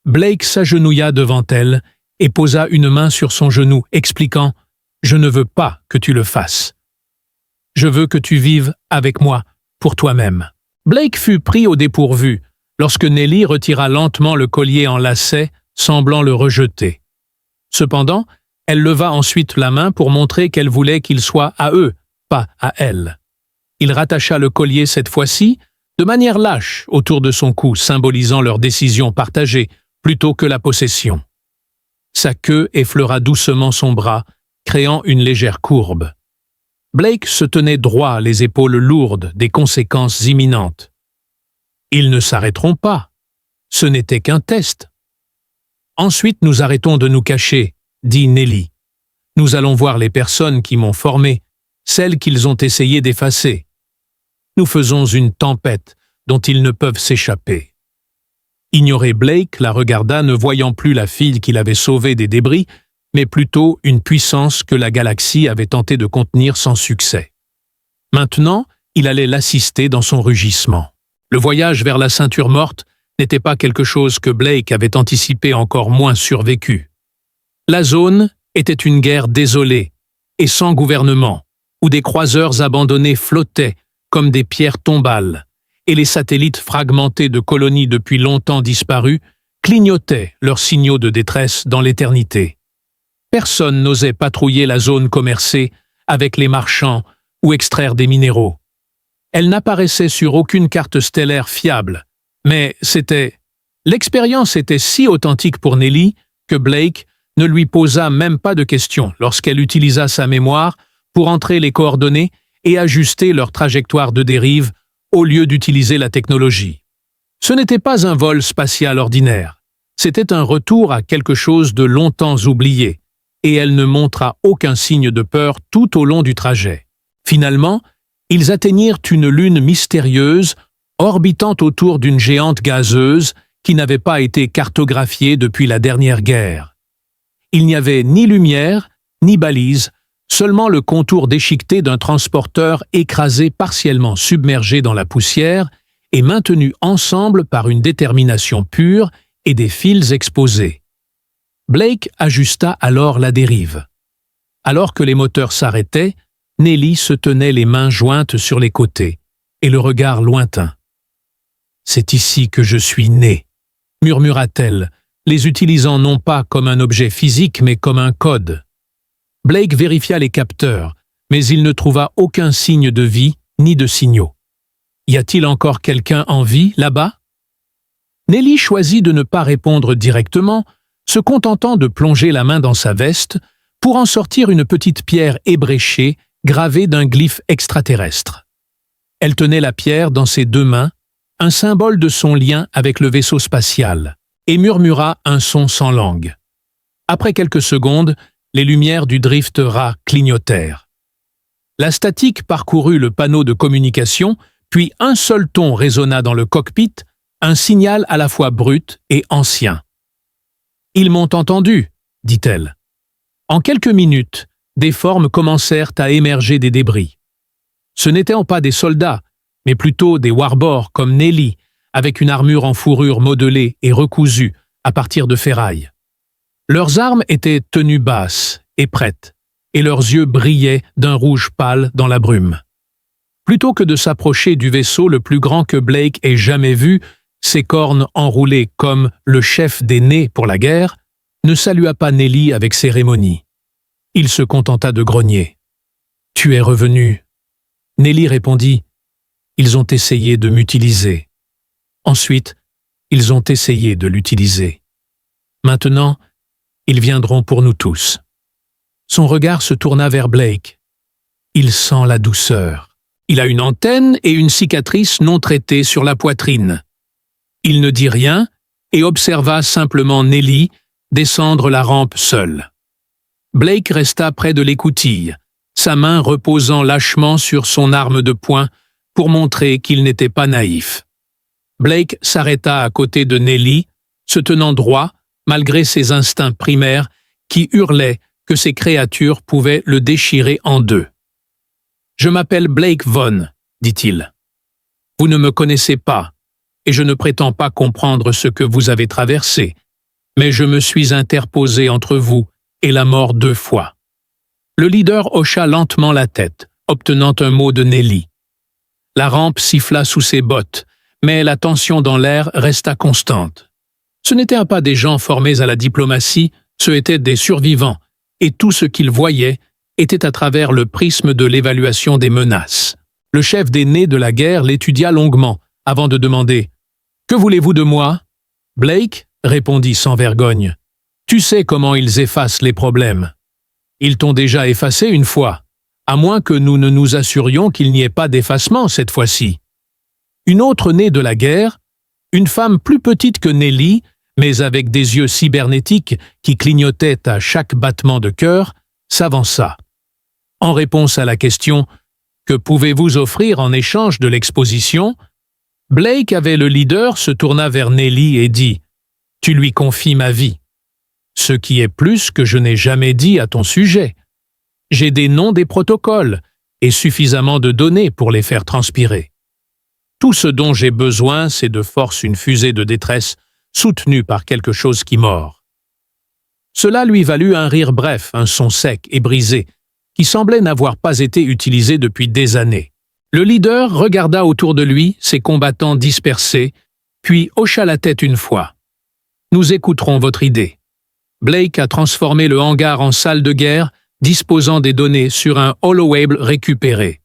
Speaker 1: Blake s'agenouilla devant elle et posa une main sur son genou, expliquant « Je ne veux pas que tu le fasses. Je veux que tu vives avec moi, pour toi-même. » Blake fut pris au dépourvu lorsque Nelly retira lentement le collier en lacets, semblant le rejeter. Cependant, elle leva ensuite la main pour montrer qu'elle voulait qu'il soit à eux, pas à elle. Il rattacha le collier cette fois-ci, de manière lâche, autour de son cou, symbolisant leur décision partagée, plutôt que la possession. Sa queue effleura doucement son bras, créant une légère courbe. Blake se tenait droit, les épaules lourdes, des conséquences imminentes. Ils ne s'arrêteront pas. Ce n'était qu'un test. Ensuite, nous arrêtons de nous cacher, dit Nelly. Nous allons voir les personnes qui m'ont formé. celle qu'ils ont essayé d'effacer. Nous faisons une tempête dont ils ne peuvent s'échapper. Ignoré Blake la regarda, ne voyant plus la fille qu'il avait sauvée des débris, mais plutôt une puissance que la galaxie avait tenté de contenir sans succès. Maintenant, il allait l'assister dans son rugissement. Le voyage vers la ceinture morte n'était pas quelque chose que Blake avait anticipé, encore moins survécu. La zone était une guerre désolée et sans gouvernement, où des croiseurs abandonnés flottaient comme des pierres tombales, et les satellites fragmentés de colonies depuis longtemps disparues clignotaient leurs signaux de détresse dans l'éternité. Personne n'osait patrouiller la zone commercée avec les marchands ou extraire des minéraux. Elle n'apparaissait sur aucune carte stellaire fiable, mais l'expérience était si authentique pour Nelly que Blake ne lui posa même pas de questions lorsqu'elle utilisa sa mémoire pour entrer les coordonnées et ajuster leur trajectoire de dérive au lieu d'utiliser la technologie. Ce n'était pas un vol spatial ordinaire, c'était un retour à quelque chose de longtemps oublié, et elle ne montra aucun signe de peur tout au long du trajet. Finalement, ils atteignirent une lune mystérieuse, orbitant autour d'une géante gazeuse qui n'avait pas été cartographiée depuis la dernière guerre. Il n'y avait ni lumière, ni balise, seulement le contour déchiqueté d'un transporteur écrasé, partiellement submergé dans la poussière et maintenu ensemble par une détermination pure et des fils exposés. Blake ajusta alors la dérive. Alors que les moteurs s'arrêtaient, Nelly se tenait les mains jointes sur les côtés et le regard lointain. « C'est ici que je suis née », murmura-t-elle, les utilisant non pas comme un objet physique mais comme un code. Blake vérifia les capteurs, mais il ne trouva aucun signe de vie ni de signaux. Y a-t-il encore quelqu'un en vie là-bas? Nelly choisit de ne pas répondre directement, se contentant de plonger la main dans sa veste pour en sortir une petite pierre ébréchée gravée d'un glyphe extraterrestre. Elle tenait la pierre dans ses deux mains, un symbole de son lien avec le vaisseau spatial, et murmura un son sans langue. Après quelques secondes, les lumières du Drift Ra clignotèrent. La statique parcourut le panneau de communication, puis un seul ton résonna dans le cockpit, un signal à la fois brut et ancien. « Ils m'ont entendu », dit-elle. En quelques minutes, des formes commencèrent à émerger des débris. Ce n'étaient pas des soldats, mais plutôt des warbors comme Nelly, avec une armure en fourrure modelée et recousue à partir de ferraille. Leurs armes étaient tenues basses et prêtes, et leurs yeux brillaient d'un rouge pâle dans la brume. Plutôt que de s'approcher du vaisseau le plus grand que Blake ait jamais vu, ses cornes enroulées comme le chef des nés pour la guerre, ne salua pas Nelly avec cérémonie. Il se contenta de grogner. « Tu es revenu. » Nelly répondit. « Ils ont essayé de m'utiliser. Ensuite, ils ont essayé de l'utiliser. Maintenant, ils viendront pour nous tous. » Son regard se tourna vers Blake. Il sent la douceur. Il a une antenne et une cicatrice non traitée sur la poitrine. Il ne dit rien et observa simplement Nelly descendre la rampe seule. Blake resta près de l'écoutille, sa main reposant lâchement sur son arme de poing pour montrer qu'il n'était pas naïf. Blake s'arrêta à côté de Nelly, se tenant droit malgré ses instincts primaires qui hurlaient que ces créatures pouvaient le déchirer en deux. « Je m'appelle Blake Vaughn, dit-il. Vous ne me connaissez pas, et je ne prétends pas comprendre ce que vous avez traversé, mais je me suis interposé entre vous et la mort 2 fois. » Le leader hocha lentement la tête, obtenant un mot de Nelly. La rampe siffla sous ses bottes, mais la tension dans l'air resta constante. Ce n'étaient pas des gens formés à la diplomatie, ce étaient des survivants, et tout ce qu'ils voyaient était à travers le prisme de l'évaluation des menaces. Le chef des nés de la guerre l'étudia longuement, avant de demander « Que voulez-vous de moi ?» Blake répondit sans vergogne « Tu sais comment ils effacent les problèmes. Ils t'ont déjà effacé une fois, à moins que nous ne nous assurions qu'il n'y ait pas d'effacement cette fois-ci. » Une autre née de la guerre, une femme plus petite que Nelly, mais avec des yeux cybernétiques qui clignotaient à chaque battement de cœur, s'avança. En réponse à la question « Que pouvez-vous offrir en échange de l'exposition ?», Blake, avec le leader, se tourna vers Nelly et dit « Tu lui confies ma vie. Ce qui est plus que je n'ai jamais dit à ton sujet. J'ai des noms des protocoles et suffisamment de données pour les faire transpirer. Tout ce dont j'ai besoin, c'est de force une fusée de détresse soutenue par quelque chose qui mord. » Cela lui valut un rire bref, un son sec et brisé, qui semblait n'avoir pas été utilisé depuis des années. Le leader regarda autour de lui ses combattants dispersés, puis hocha la tête une fois. « Nous écouterons votre idée. » Blake a transformé le hangar en salle de guerre, disposant des données sur un holowave récupéré.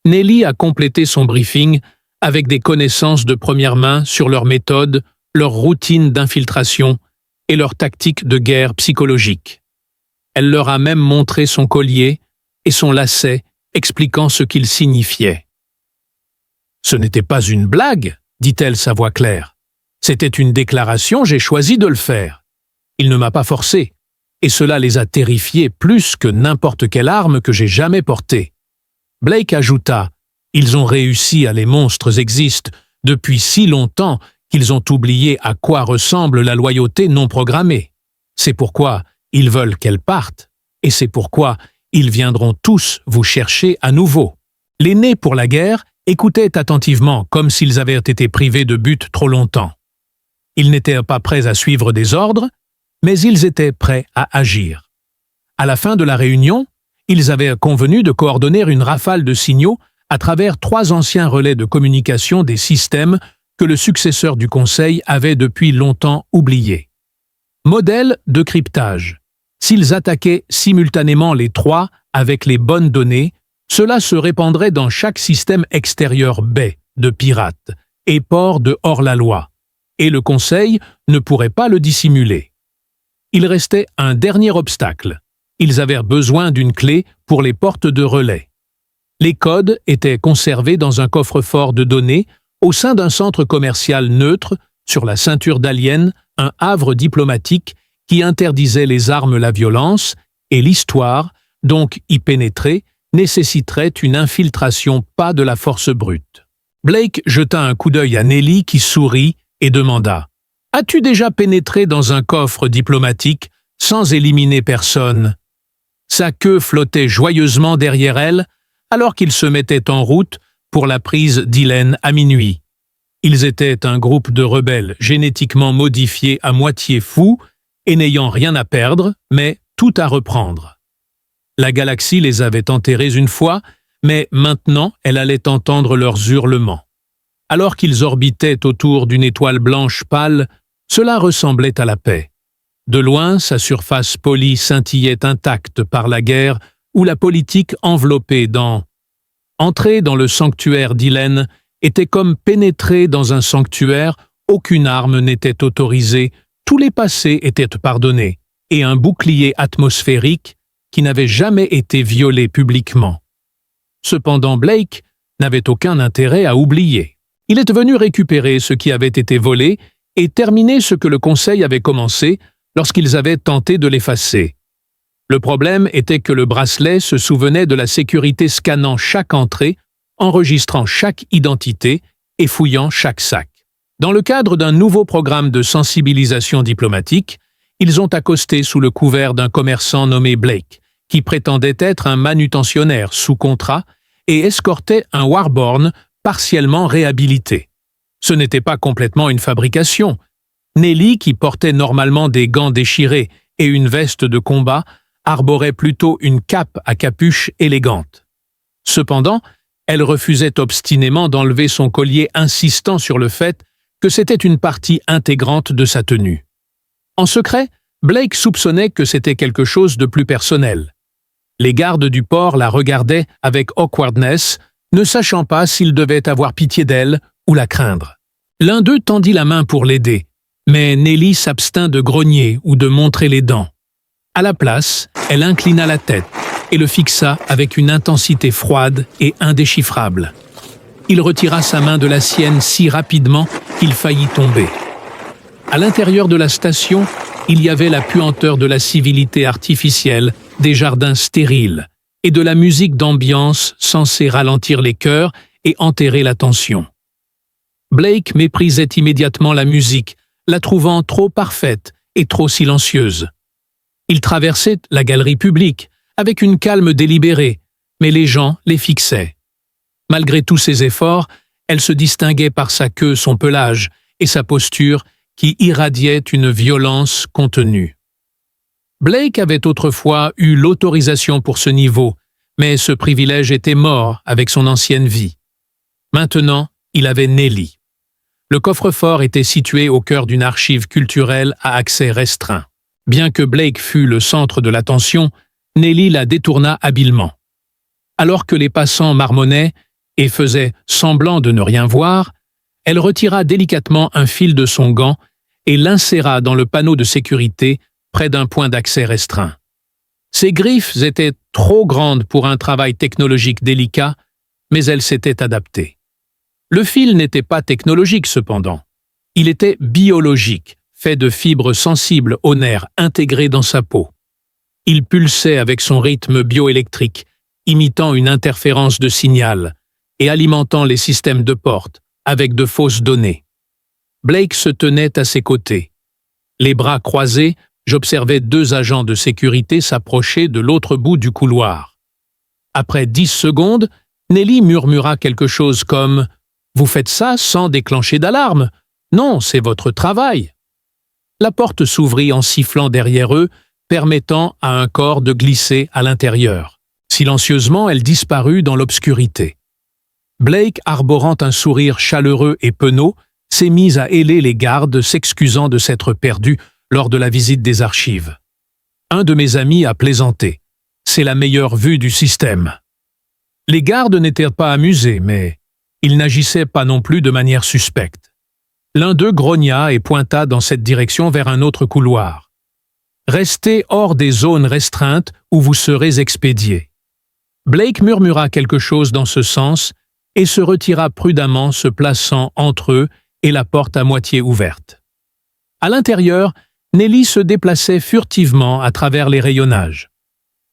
Speaker 1: Nelly a complété son briefing avec des connaissances de première main sur leurs méthodes, leur routine d'infiltration et leurs tactiques de guerre psychologique. Elle leur a même montré son collier et son lacet, expliquant ce qu'il signifiait. « Ce n'était pas une blague, dit-elle sa voix claire. C'était une déclaration, j'ai choisi de le faire. Il ne m'a pas forcé, et cela les a terrifiés plus que n'importe quelle arme que j'ai jamais portée. » Blake ajouta « Ils ont réussi à les monstres existent depuis si longtemps qu'ils ont oublié à quoi ressemble la loyauté non programmée. C'est pourquoi ils veulent qu'elle parte, et c'est pourquoi ils viendront tous vous chercher à nouveau. » Les nés pour la guerre écoutaient attentivement, comme s'ils avaient été privés de but trop longtemps. Ils n'étaient pas prêts à suivre des ordres, mais ils étaient prêts à agir. À la fin de la réunion, ils avaient convenu de coordonner une rafale de signaux à travers 3 anciens relais de communication des systèmes que le successeur du Conseil avait depuis longtemps oubliés. Modèle de cryptage. S'ils attaquaient simultanément les 3 avec les bonnes données, cela se répandrait dans chaque système extérieur baie de pirates et port de hors-la-loi, et le Conseil ne pourrait pas le dissimuler. Il restait un dernier obstacle. Ils avaient besoin d'une clé pour les portes de relais. Les codes étaient conservés dans un coffre-fort de données au sein d'un centre commercial neutre sur la ceinture d'Alien, un havre diplomatique qui interdisait les armes, la violence, et l'histoire, donc y pénétrer, nécessiterait une infiltration, pas de la force brute. Blake jeta un coup d'œil à Nelly qui sourit et demanda « As-tu déjà pénétré dans un coffre diplomatique sans éliminer personne ?» Sa queue flottait joyeusement derrière elle alors qu'ils se mettaient en route pour la prise d'Ilen à minuit. Ils étaient un groupe de rebelles génétiquement modifiés à moitié fous et n'ayant rien à perdre, mais tout à reprendre. La galaxie les avait enterrés une fois, mais maintenant elle allait entendre leurs hurlements. Alors qu'ils orbitaient autour d'une étoile blanche pâle, cela ressemblait à la paix. De loin, sa surface polie scintillait intacte par la guerre ou la politique enveloppée dans... Entrer dans le sanctuaire d'Ilen était comme pénétrer dans un sanctuaire, aucune arme n'était autorisée, tous les passés étaient pardonnés, et un bouclier atmosphérique qui n'avait jamais été violé publiquement. Cependant, Blake n'avait aucun intérêt à oublier. Il était venu récupérer ce qui avait été volé et terminer ce que le Conseil avait commencé lorsqu'ils avaient tenté de l'effacer. Le problème était que le bracelet se souvenait de la sécurité scannant chaque entrée, enregistrant chaque identité et fouillant chaque sac. Dans le cadre d'un nouveau programme de sensibilisation diplomatique, ils ont accosté sous le couvert d'un commerçant nommé Blake, qui prétendait être un manutentionnaire sous contrat et escortait un Warborn partiellement réhabilité. Ce n'était pas complètement une fabrication. Nelly, qui portait normalement des gants déchirés et une veste de combat, arborait plutôt une cape à capuche élégante. Cependant, elle refusait obstinément d'enlever son collier, insistant sur le fait que c'était une partie intégrante de sa tenue. En secret, Blake soupçonnait que c'était quelque chose de plus personnel. Les gardes du port la regardaient avec awkwardness, ne sachant pas s'ils devaient avoir pitié d'elle ou la craindre. L'un d'eux tendit la main pour l'aider, mais Nelly s'abstint de grogner ou de montrer les dents. À la place, elle inclina la tête et le fixa avec une intensité froide et indéchiffrable. Il retira sa main de la sienne si rapidement qu'il faillit tomber. À l'intérieur de la station, il y avait la puanteur de la civilité artificielle, des jardins stériles et de la musique d'ambiance censée ralentir les cœurs et enterrer la tension. Blake méprisait immédiatement la musique, la trouvant trop parfaite et trop silencieuse. Il traversait la galerie publique avec une calme délibérée, mais les gens les fixaient. Malgré tous ses efforts, elle se distinguait par sa queue, son pelage et sa posture qui irradiait une violence contenue. Blake avait autrefois eu l'autorisation pour ce niveau, mais ce privilège était mort avec son ancienne vie. Maintenant, il avait Nelly. Le coffre-fort était situé au cœur d'une archive culturelle à accès restreint. Bien que Blake fût le centre de l'attention, Nelly la détourna habilement. Alors que les passants marmonnaient et faisaient semblant de ne rien voir, elle retira délicatement un fil de son gant et l'inséra dans le panneau de sécurité près d'un point d'accès restreint. Ses griffes étaient trop grandes pour un travail technologique délicat, mais elle s'était adaptée. Le fil n'était pas technologique cependant. Il était biologique, fait de fibres sensibles aux nerfs intégrés dans sa peau. Il pulsait avec son rythme bioélectrique, imitant une interférence de signal et alimentant les systèmes de porte avec de fausses données. Blake se tenait à ses côtés. Les bras croisés, j'observais 2 agents de sécurité s'approcher de l'autre bout du couloir. Après 10 secondes, Nelly murmura quelque chose comme « Vous faites ça sans déclencher d'alarme? Non, c'est votre travail. » La porte s'ouvrit en sifflant derrière eux, permettant à un corps de glisser à l'intérieur. Silencieusement, elle disparut dans l'obscurité. Blake, arborant un sourire chaleureux et penaud, s'est mis à héler les gardes, s'excusant de s'être perdu lors de la visite des archives. Un de mes amis a plaisanté. C'est la meilleure vue du système. Les gardes n'étaient pas amusés, mais ils n'agissaient pas non plus de manière suspecte. L'un d'eux grogna et pointa dans cette direction vers un autre couloir. « Restez hors des zones restreintes où vous serez expédiés. » Blake murmura quelque chose dans ce sens et se retira prudemment, se plaçant entre eux et la porte à moitié ouverte. À l'intérieur, Nelly se déplaçait furtivement à travers les rayonnages.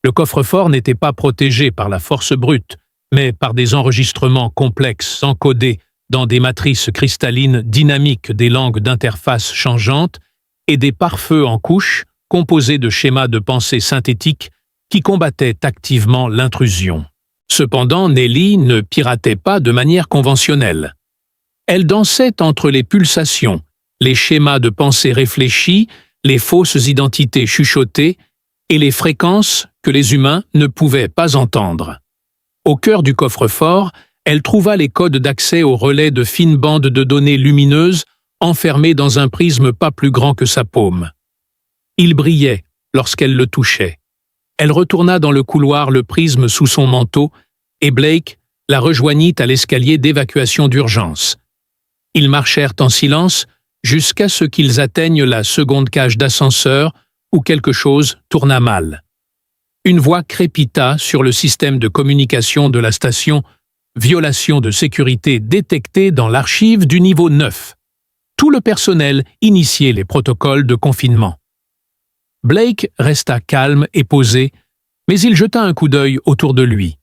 Speaker 1: Le coffre-fort n'était pas protégé par la force brute, mais par des enregistrements complexes encodés dans des matrices cristallines dynamiques des langues d'interface changeantes et des pare-feux en couches composés de schémas de pensée synthétiques qui combattaient activement l'intrusion. Cependant, Nelly ne piratait pas de manière conventionnelle. Elle dansait entre les pulsations, les schémas de pensée réfléchis, les fausses identités chuchotées et les fréquences que les humains ne pouvaient pas entendre. Au cœur du coffre-fort, elle trouva les codes d'accès aux relais de fines bandes de données lumineuses enfermées dans un prisme pas plus grand que sa paume. Il brillait lorsqu'elle le touchait. Elle retourna dans le couloir le prisme sous son manteau et Blake la rejoignit à l'escalier d'évacuation d'urgence. Ils marchèrent en silence jusqu'à ce qu'ils atteignent la seconde cage d'ascenseur où quelque chose tourna mal. Une voix crépita sur le système de communication de la station « Violation de sécurité détectée dans l'archive du niveau 9 ». Tout le personnel initiait les protocoles de confinement. Blake resta calme et posé, mais il jeta un coup d'œil autour de lui.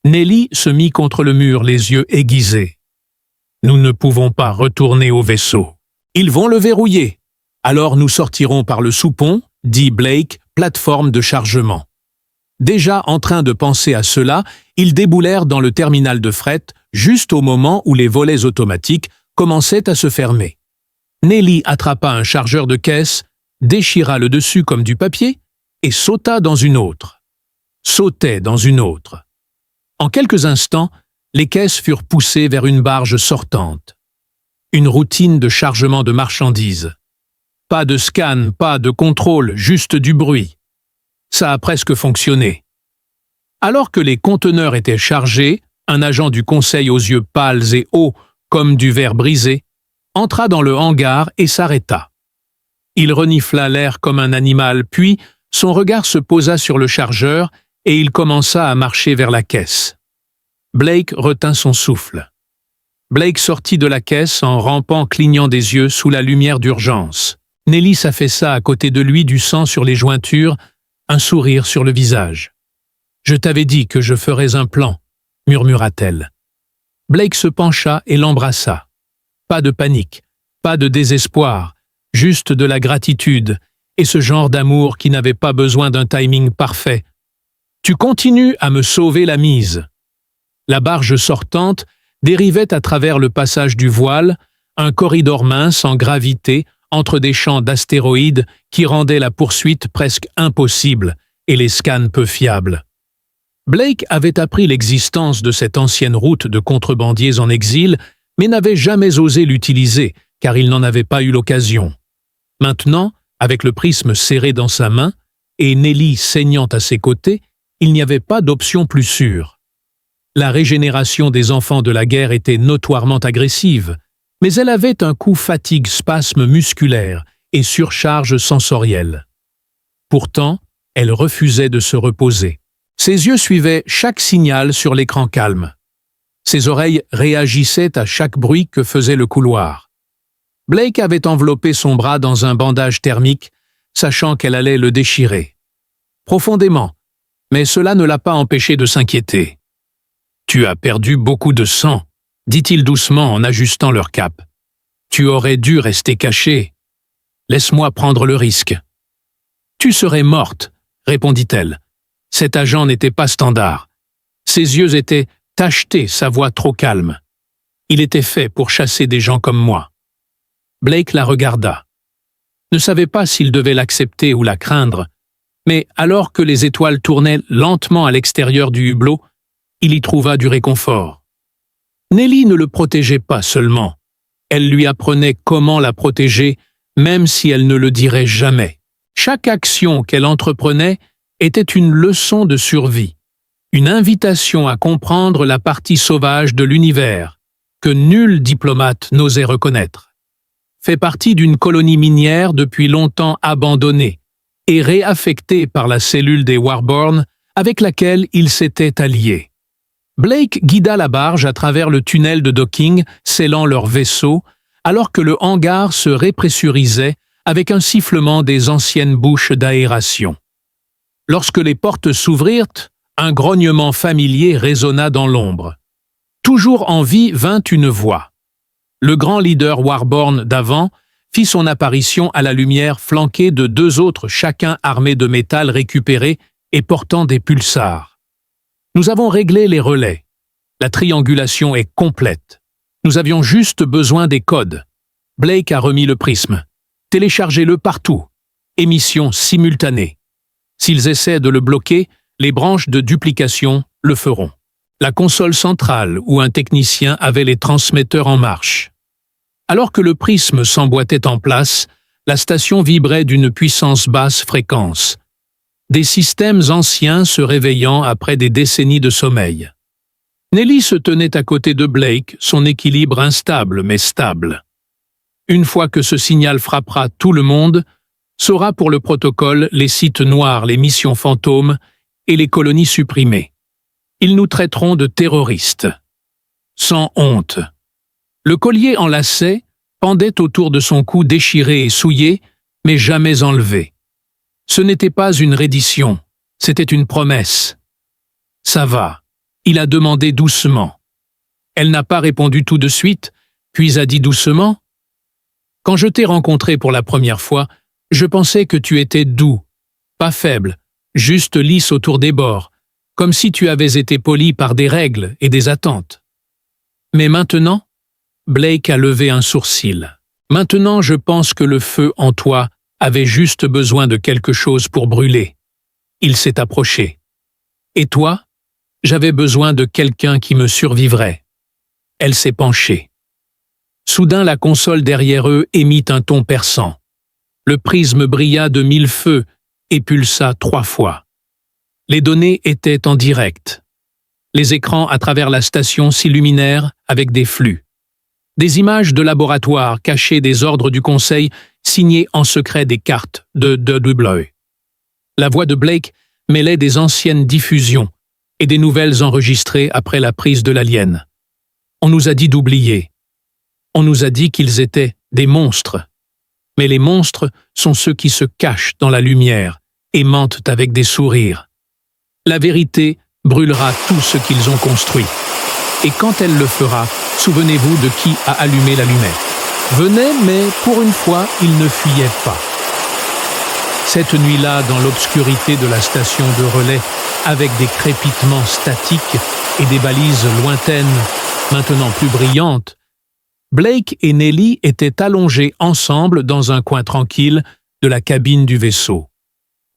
Speaker 1: Nelly se mit contre le mur, les yeux aiguisés. « Nous ne pouvons pas retourner au vaisseau. Ils vont le verrouiller. Alors nous sortirons par le soupon, dit Blake, plateforme de chargement. » Déjà en train de penser à cela, ils déboulèrent dans le terminal de fret juste au moment où les volets automatiques commençaient à se fermer. Nelly attrapa un chargeur de caisse, déchira le dessus comme du papier et sauta dans une autre. Sautait dans une autre. En quelques instants, les caisses furent poussées vers une barge sortante. Une routine de chargement de marchandises. Pas de scan, pas de contrôle, juste du bruit. Ça a presque fonctionné. Alors que les conteneurs étaient chargés, un agent du conseil aux yeux pâles et hauts comme du verre brisé entra dans le hangar et s'arrêta. Il renifla l'air comme un animal, puis son regard se posa sur le chargeur et il commença à marcher vers la caisse. Blake retint son souffle. Blake sortit de la caisse en rampant, clignant des yeux sous la lumière d'urgence. Nelly s'affaissa à côté de lui, du sang sur les jointures, un sourire sur le visage. Je t'avais dit que je ferais un plan, murmura-t-elle. Blake se pencha et l'embrassa. Pas de panique, pas de désespoir, juste de la gratitude et ce genre d'amour qui n'avait pas besoin d'un timing parfait. Tu continues à me sauver la mise. La barge sortante dérivait à travers le passage du voile, un corridor mince en gravité entre des champs d'astéroïdes qui rendaient la poursuite presque impossible et les scans peu fiables. Blake avait appris l'existence de cette ancienne route de contrebandiers en exil, mais n'avait jamais osé l'utiliser, car il n'en avait pas eu l'occasion. Maintenant, avec le prisme serré dans sa main, et Nelly saignant à ses côtés, il n'y avait pas d'option plus sûre. La régénération des enfants de la guerre était notoirement agressive, mais elle avait un coup fatigue-spasme musculaire et surcharge sensorielle. Pourtant, elle refusait de se reposer. Ses yeux suivaient chaque signal sur l'écran calme. Ses oreilles réagissaient à chaque bruit que faisait le couloir. Blake avait enveloppé son bras dans un bandage thermique, sachant qu'elle allait le déchirer. Profondément, mais cela ne l'a pas empêché de s'inquiéter. « Tu as perdu beaucoup de sang », dit-il doucement en ajustant leur cape. « Tu aurais dû rester caché. Laisse-moi prendre le risque. »« Tu serais morte », répondit-elle. Cet agent n'était pas standard. Ses yeux étaient tachetés, sa voix trop calme. Il était fait pour chasser des gens comme moi. Blake la regarda. Ne savait pas s'il devait l'accepter ou la craindre, mais alors que les étoiles tournaient lentement à l'extérieur du hublot, il y trouva du réconfort. Nelly ne le protégeait pas seulement. Elle lui apprenait comment la protéger, même si elle ne le dirait jamais. Chaque action qu'elle entreprenait était une leçon de survie, une invitation à comprendre la partie sauvage de l'univers que nul diplomate n'osait reconnaître. Fait partie d'une colonie minière depuis longtemps abandonnée et réaffectée par la cellule des Warborn avec laquelle il s'était allié. Blake guida la barge à travers le tunnel de docking scellant leur vaisseau alors que le hangar se répressurisait avec un sifflement des anciennes bouches d'aération. Lorsque les portes s'ouvrirent, un grognement familier résonna dans l'ombre. Toujours en vie vint une voix. Le grand leader Warborn d'avant fit son apparition à la lumière flanqué de deux autres chacun armés de métal récupéré et portant des pulsars. Nous avons réglé les relais. La triangulation est complète. Nous avions juste besoin des codes. Blake a remis le prisme. Téléchargez-le partout. Émission simultanée. S'ils essaient de le bloquer, les branches de duplication le feront. La console centrale où un technicien avait les transmetteurs en marche. Alors que le prisme s'emboîtait en place, la station vibrait d'une puissance basse fréquence. Des systèmes anciens se réveillant après des décennies de sommeil. Nelly se tenait à côté de Blake, son équilibre instable mais stable. Une fois que ce signal frappera tout le monde, saura pour le protocole les sites noirs, les missions fantômes et les colonies supprimées. Ils nous traiteront de terroristes. Sans honte. Le collier en lacet pendait autour de son cou déchiré et souillé, mais jamais enlevé. Ce n'était pas une reddition, c'était une promesse. « Ça va », il a demandé doucement. Elle n'a pas répondu tout de suite, puis a dit doucement « Quand je t'ai rencontré pour la première fois, je pensais que tu étais doux, pas faible, juste lisse autour des bords, comme si tu avais été poli par des règles et des attentes. Mais maintenant, Blake a levé un sourcil. Maintenant, je pense que le feu en toi avait juste besoin de quelque chose pour brûler. Il s'est approché. Et toi, j'avais besoin de quelqu'un qui me survivrait. Elle s'est penchée. Soudain, la console derrière eux émit un ton perçant. Le prisme brilla de 1000 feux et pulsa 3 fois. Les données étaient en direct. Les écrans à travers la station s'illuminèrent avec des flux. Des images de laboratoire cachées des ordres du Conseil signés en secret des cartes de W. La voix de Blake mêlait des anciennes diffusions et des nouvelles enregistrées après la prise de l'alien. On nous a dit d'oublier. On nous a dit qu'ils étaient des monstres. Mais les monstres sont ceux qui se cachent dans la lumière et mentent avec des sourires. La vérité brûlera tout ce qu'ils ont construit. Et quand elle le fera, souvenez-vous de qui a allumé l'allumette. Venez, mais pour une fois, il ne fuyait pas. Cette nuit-là, dans l'obscurité de la station de relais, avec des crépitements statiques et des balises lointaines, maintenant plus brillantes, Blake et Nellie étaient allongés ensemble dans un coin tranquille de la cabine du vaisseau.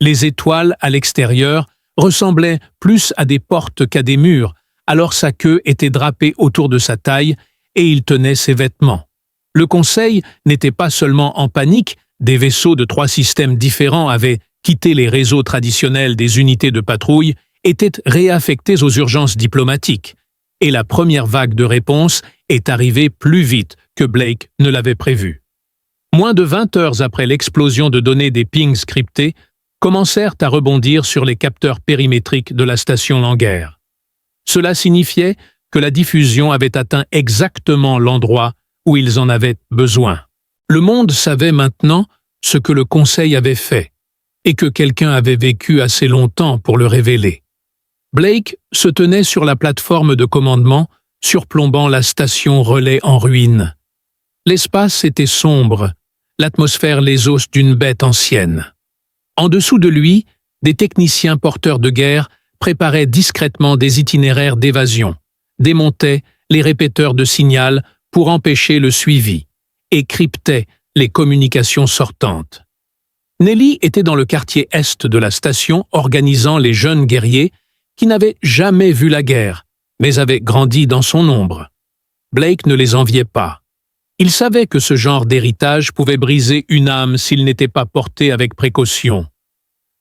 Speaker 1: Les étoiles à l'extérieur ressemblaient plus à des portes qu'à des murs, alors sa queue était drapée autour de sa taille et il tenait ses vêtements. Le Conseil n'était pas seulement en panique, des vaisseaux de 3 systèmes différents avaient quitté les réseaux traditionnels des unités de patrouille, étaient réaffectés aux urgences diplomatiques, et la première vague de réponse est arrivée plus vite que Blake ne l'avait prévu. Moins de 20 heures après l'explosion de données des pings scriptés, commencèrent à rebondir sur les capteurs périmétriques de la station Languerre. Cela signifiait que la diffusion avait atteint exactement l'endroit où ils en avaient besoin. Le monde savait maintenant ce que le Conseil avait fait, et que quelqu'un avait vécu assez longtemps pour le révéler. Blake se tenait sur la plateforme de commandement, surplombant la station relais en ruine. L'espace était sombre, l'atmosphère les os d'une bête ancienne. En dessous de lui, des techniciens porteurs de guerre préparaient discrètement des itinéraires d'évasion, démontaient les répéteurs de signal pour empêcher le suivi, et cryptaient les communications sortantes. Nellie était dans le quartier est de la station organisant les jeunes guerriers qui n'avaient jamais vu la guerre, mais avaient grandi dans son ombre. Blake ne les enviait pas. Il savait que ce genre d'héritage pouvait briser une âme s'il n'était pas porté avec précaution.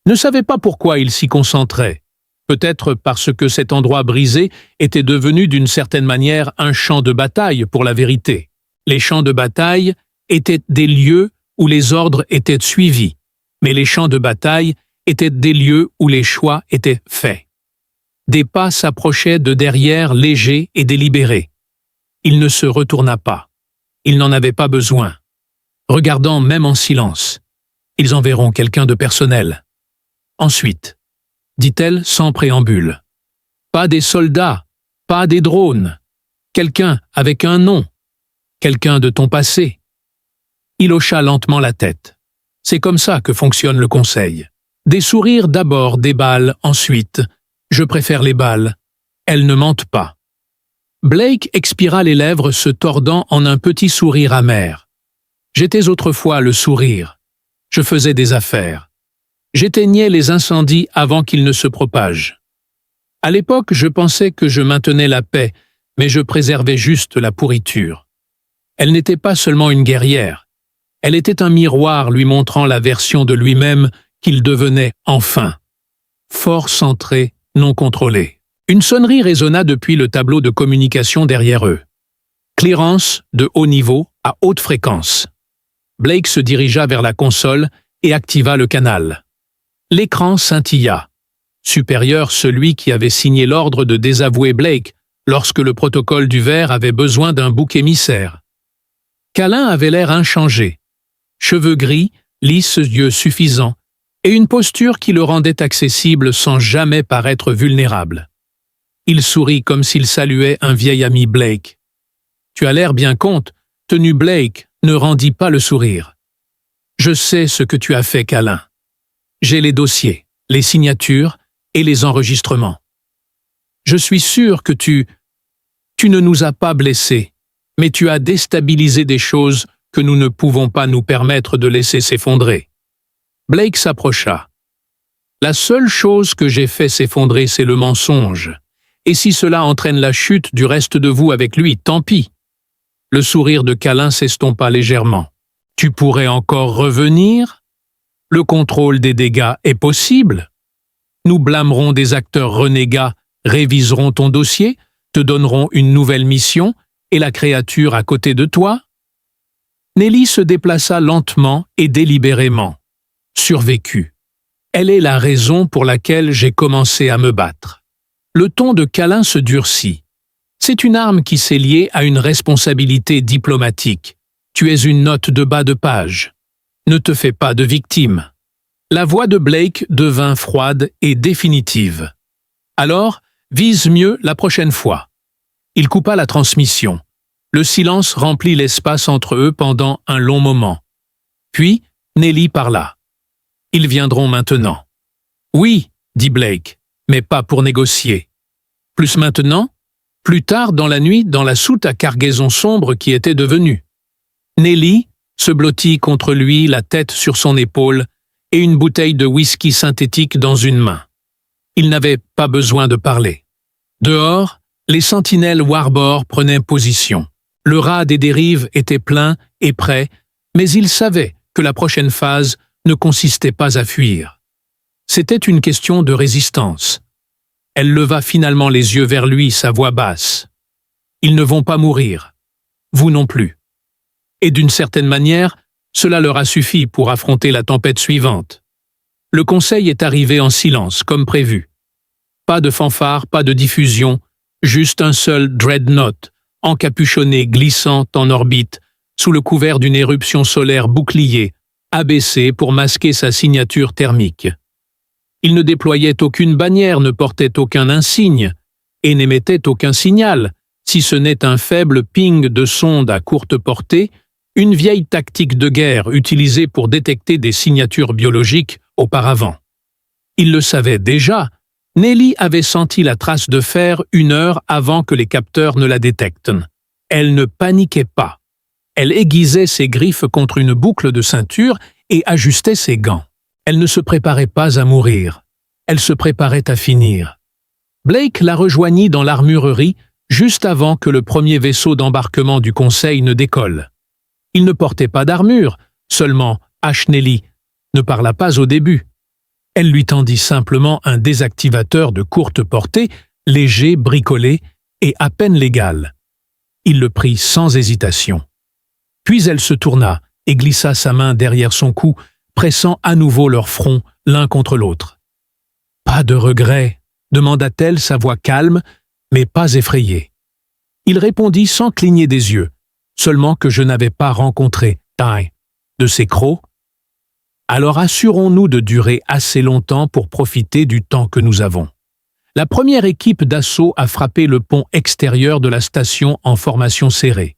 Speaker 1: Ne savait pas pourquoi il s'y concentrait. Peut-être parce que cet endroit brisé était devenu d'une certaine manière un champ de bataille pour la vérité. Les champs de bataille étaient des lieux où les ordres étaient suivis, mais les champs de bataille étaient des lieux où les choix étaient faits. Des pas s'approchaient de derrière légers et délibérés. Il ne se retourna pas. Il n'en avait pas besoin. Regardant même en silence, ils enverront quelqu'un de personnel. Ensuite, dit-elle sans préambule, pas des soldats, pas des drones, quelqu'un avec un nom, quelqu'un de ton passé. Il hocha lentement la tête. C'est comme ça que fonctionne le Conseil. Des sourires d'abord, des balles ensuite. Je préfère les balles. Elles ne mentent pas. Blake expira les lèvres se tordant en un petit sourire amer. J'étais autrefois le sourire. Je faisais des affaires. J'éteignais les incendies avant qu'ils ne se propagent. À l'époque, je pensais que je maintenais la paix, mais je préservais juste la pourriture. Elle n'était pas seulement une guerrière. Elle était un miroir lui montrant la version de lui-même qu'il devenait enfin. Fort centré, non contrôlé. Une sonnerie résonna depuis le tableau de communication derrière eux. Clearance de haut niveau à haute fréquence. Blake se dirigea vers la console et activa le canal. L'écran scintilla. Supérieur celui qui avait signé l'ordre de désavouer Blake lorsque le protocole du verre avait besoin d'un bouc émissaire. Calin avait l'air inchangé. Cheveux gris, lisses yeux suffisants, et une posture qui le rendait accessible sans jamais paraître vulnérable. Il sourit comme s'il saluait un vieil ami Blake. « Tu as l'air bien compte, tenu Blake ne rendit pas le sourire. Je sais ce que tu as fait, Calin. J'ai les dossiers, les signatures et les enregistrements. Je suis sûr que tu ne nous as pas blessés, mais tu as déstabilisé des choses que nous ne pouvons pas nous permettre de laisser s'effondrer. » Blake s'approcha. « La seule chose que j'ai fait s'effondrer, c'est le mensonge. Et si cela entraîne la chute du reste de vous avec lui, tant pis. » Le sourire de Calin s'estompa légèrement. « Tu pourrais encore revenir? Le contrôle des dégâts est possible. Nous blâmerons des acteurs renégats, réviserons ton dossier, te donnerons une nouvelle mission et la créature à côté de toi. » Nellie se déplaça lentement et délibérément. Survécut. Elle est la raison pour laquelle j'ai commencé à me battre. Le ton de Calin se durcit. C'est une arme qui s'est liée à une responsabilité diplomatique. Tu es une note de bas de page. Ne te fais pas de victime. La voix de Blake devint froide et définitive. Alors, vise mieux la prochaine fois. Il coupa la transmission. Le silence remplit l'espace entre eux pendant un long moment. Puis, Nelly parla. « Ils viendront maintenant. »« Oui, » dit Blake, « mais pas pour négocier. »« Plus maintenant ?» ?»« Plus tard dans la nuit, dans la soute à cargaison sombre qui était devenue. » Nelly se blottit contre lui, la tête sur son épaule, et une bouteille de whisky synthétique dans une main. Il n'avait pas besoin de parler. Dehors, les sentinelles Warbord prenaient position. Le rat des dérives était plein et prêt, mais il savait que la prochaine phase ne consistait pas à fuir. C'était une question de résistance. Elle leva finalement les yeux vers lui, sa voix basse. « Ils ne vont pas mourir. Vous non plus. » Et d'une certaine manière, cela leur a suffi pour affronter la tempête suivante. Le conseil est arrivé en silence, comme prévu. Pas de fanfare, pas de diffusion, juste un seul dreadnought, encapuchonné, glissant en orbite, sous le couvert d'une éruption solaire bouclier, abaissée pour masquer sa signature thermique. Il ne déployait aucune bannière, ne portait aucun insigne, et n'émettait aucun signal, si ce n'est un faible ping de sonde à courte portée, une vieille tactique de guerre utilisée pour détecter des signatures biologiques auparavant. Il le savait déjà, Nelly avait senti la trace de fer 1 heure avant que les capteurs ne la détectent. Elle ne paniquait pas. Elle aiguisait ses griffes contre une boucle de ceinture et ajustait ses gants. Elle ne se préparait pas à mourir. Elle se préparait à finir. Blake la rejoignit dans l'armurerie juste avant que le premier vaisseau d'embarquement du Conseil ne décolle. Il ne portait pas d'armure, seulement Nelly ne parla pas au début. Elle lui tendit simplement un désactivateur de courte portée, léger, bricolé et à peine légal. Il le prit sans hésitation. Puis elle se tourna et glissa sa main derrière son cou, pressant à nouveau leurs fronts l'un contre l'autre. « Pas de regret ?» demanda-t-elle, sa voix calme, mais pas effrayée. Il répondit sans cligner des yeux, seulement que je n'avais pas rencontré Ty de ses crocs. Alors assurons-nous de durer assez longtemps pour profiter du temps que nous avons. La première équipe d'assaut a frappé le pont extérieur de la station en formation serrée.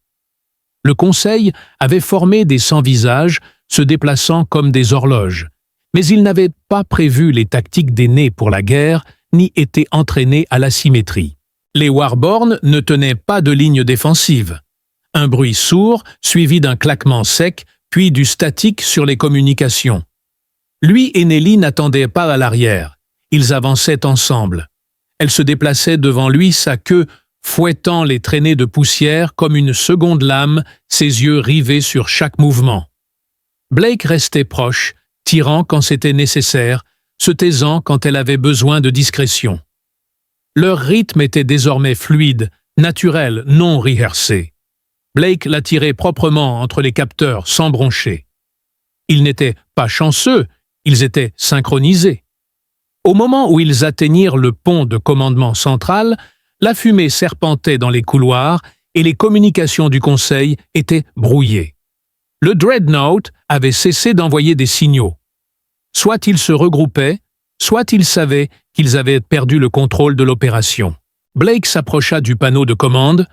Speaker 1: Le Conseil avait formé des sans-visages, se déplaçant comme des horloges, mais il n'avait pas prévu les tactiques des nés pour la guerre, ni été entraîné à la symétrie. Les Warborn ne tenaient pas de ligne défensive. Un bruit sourd, suivi d'un claquement sec, puis du statique sur les communications. Lui et Nelly n'attendaient pas à l'arrière. Ils avançaient ensemble. Elle se déplaçait devant lui, sa queue fouettant les traînées de poussière comme une seconde lame, ses yeux rivés sur chaque mouvement. Blake restait proche, tirant quand c'était nécessaire, se taisant quand elle avait besoin de discrétion. Leur rythme était désormais fluide, naturel, non rehearsé. Blake la tirait proprement entre les capteurs, sans broncher. Ils n'étaient pas chanceux, ils étaient synchronisés. Au moment où ils atteignirent le pont de commandement central, la fumée serpentait dans les couloirs et les communications du Conseil étaient brouillées. Le Dreadnought avait cessé d'envoyer des signaux. Soit ils se regroupaient, soit ils savaient qu'ils avaient perdu le contrôle de l'opération. Blake s'approcha du panneau de commande,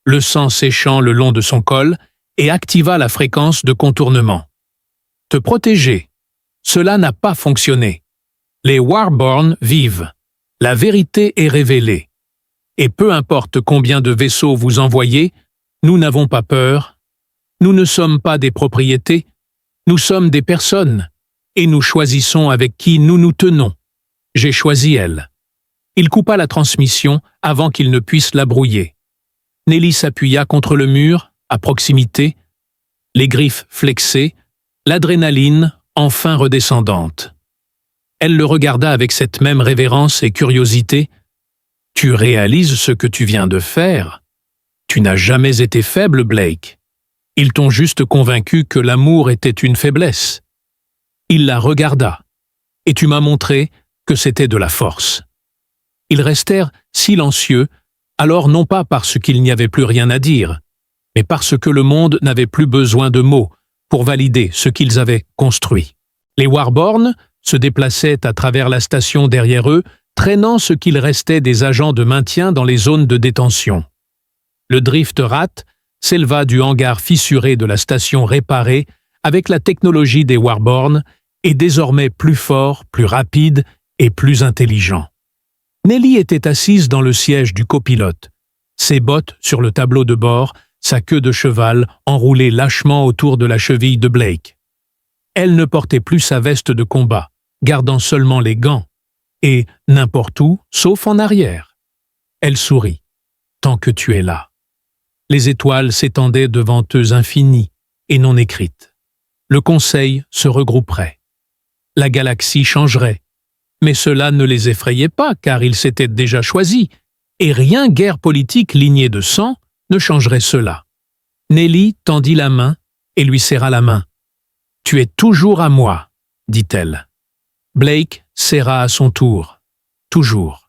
Speaker 1: le sang séchant le long de son col, et activa la fréquence de contournement. « Te protéger. Cela n'a pas fonctionné. Les Warborn vivent. La vérité est révélée. Et peu importe combien de vaisseaux vous envoyez, nous n'avons pas peur. Nous ne sommes pas des propriétés, nous sommes des personnes, et nous choisissons avec qui nous nous tenons. J'ai choisi elle. » Il coupa la transmission avant qu'il ne puisse la brouiller. Nelly s'appuya contre le mur, à proximité, les griffes flexées, l'adrénaline enfin redescendante. Elle le regarda avec cette même révérence et curiosité. « Tu réalises ce que tu viens de faire? Tu n'as jamais été faible, Blake. Ils t'ont juste convaincu que l'amour était une faiblesse. » Il la regarda. « Et tu m'as montré que c'était de la force. » Ils restèrent silencieux, alors non pas parce qu'il n'y avait plus rien à dire, mais parce que le monde n'avait plus besoin de mots pour valider ce qu'ils avaient construit. Les Warborn se déplaçaient à travers la station derrière eux, traînant ce qu'il restait des agents de maintien dans les zones de détention. Le Drift Rat s'éleva du hangar fissuré de la station réparée avec la technologie des Warborn et désormais plus fort, plus rapide et plus intelligent. Nelly était assise dans le siège du copilote, ses bottes sur le tableau de bord, sa queue de cheval enroulée lâchement autour de la cheville de Blake. Elle ne portait plus sa veste de combat, gardant seulement les gants, et n'importe où, sauf en arrière. Elle sourit. Tant que tu es là. Les étoiles s'étendaient devant eux infinies et non écrites. Le Conseil se regrouperait. La galaxie changerait. Mais cela ne les effrayait pas, car ils s'étaient déjà choisis, et rien guerre politique lignée de sang ne changerait cela. Nelly tendit la main et lui serra la main. « Tu es toujours à moi, dit-elle. Blake serra à son tour. Toujours.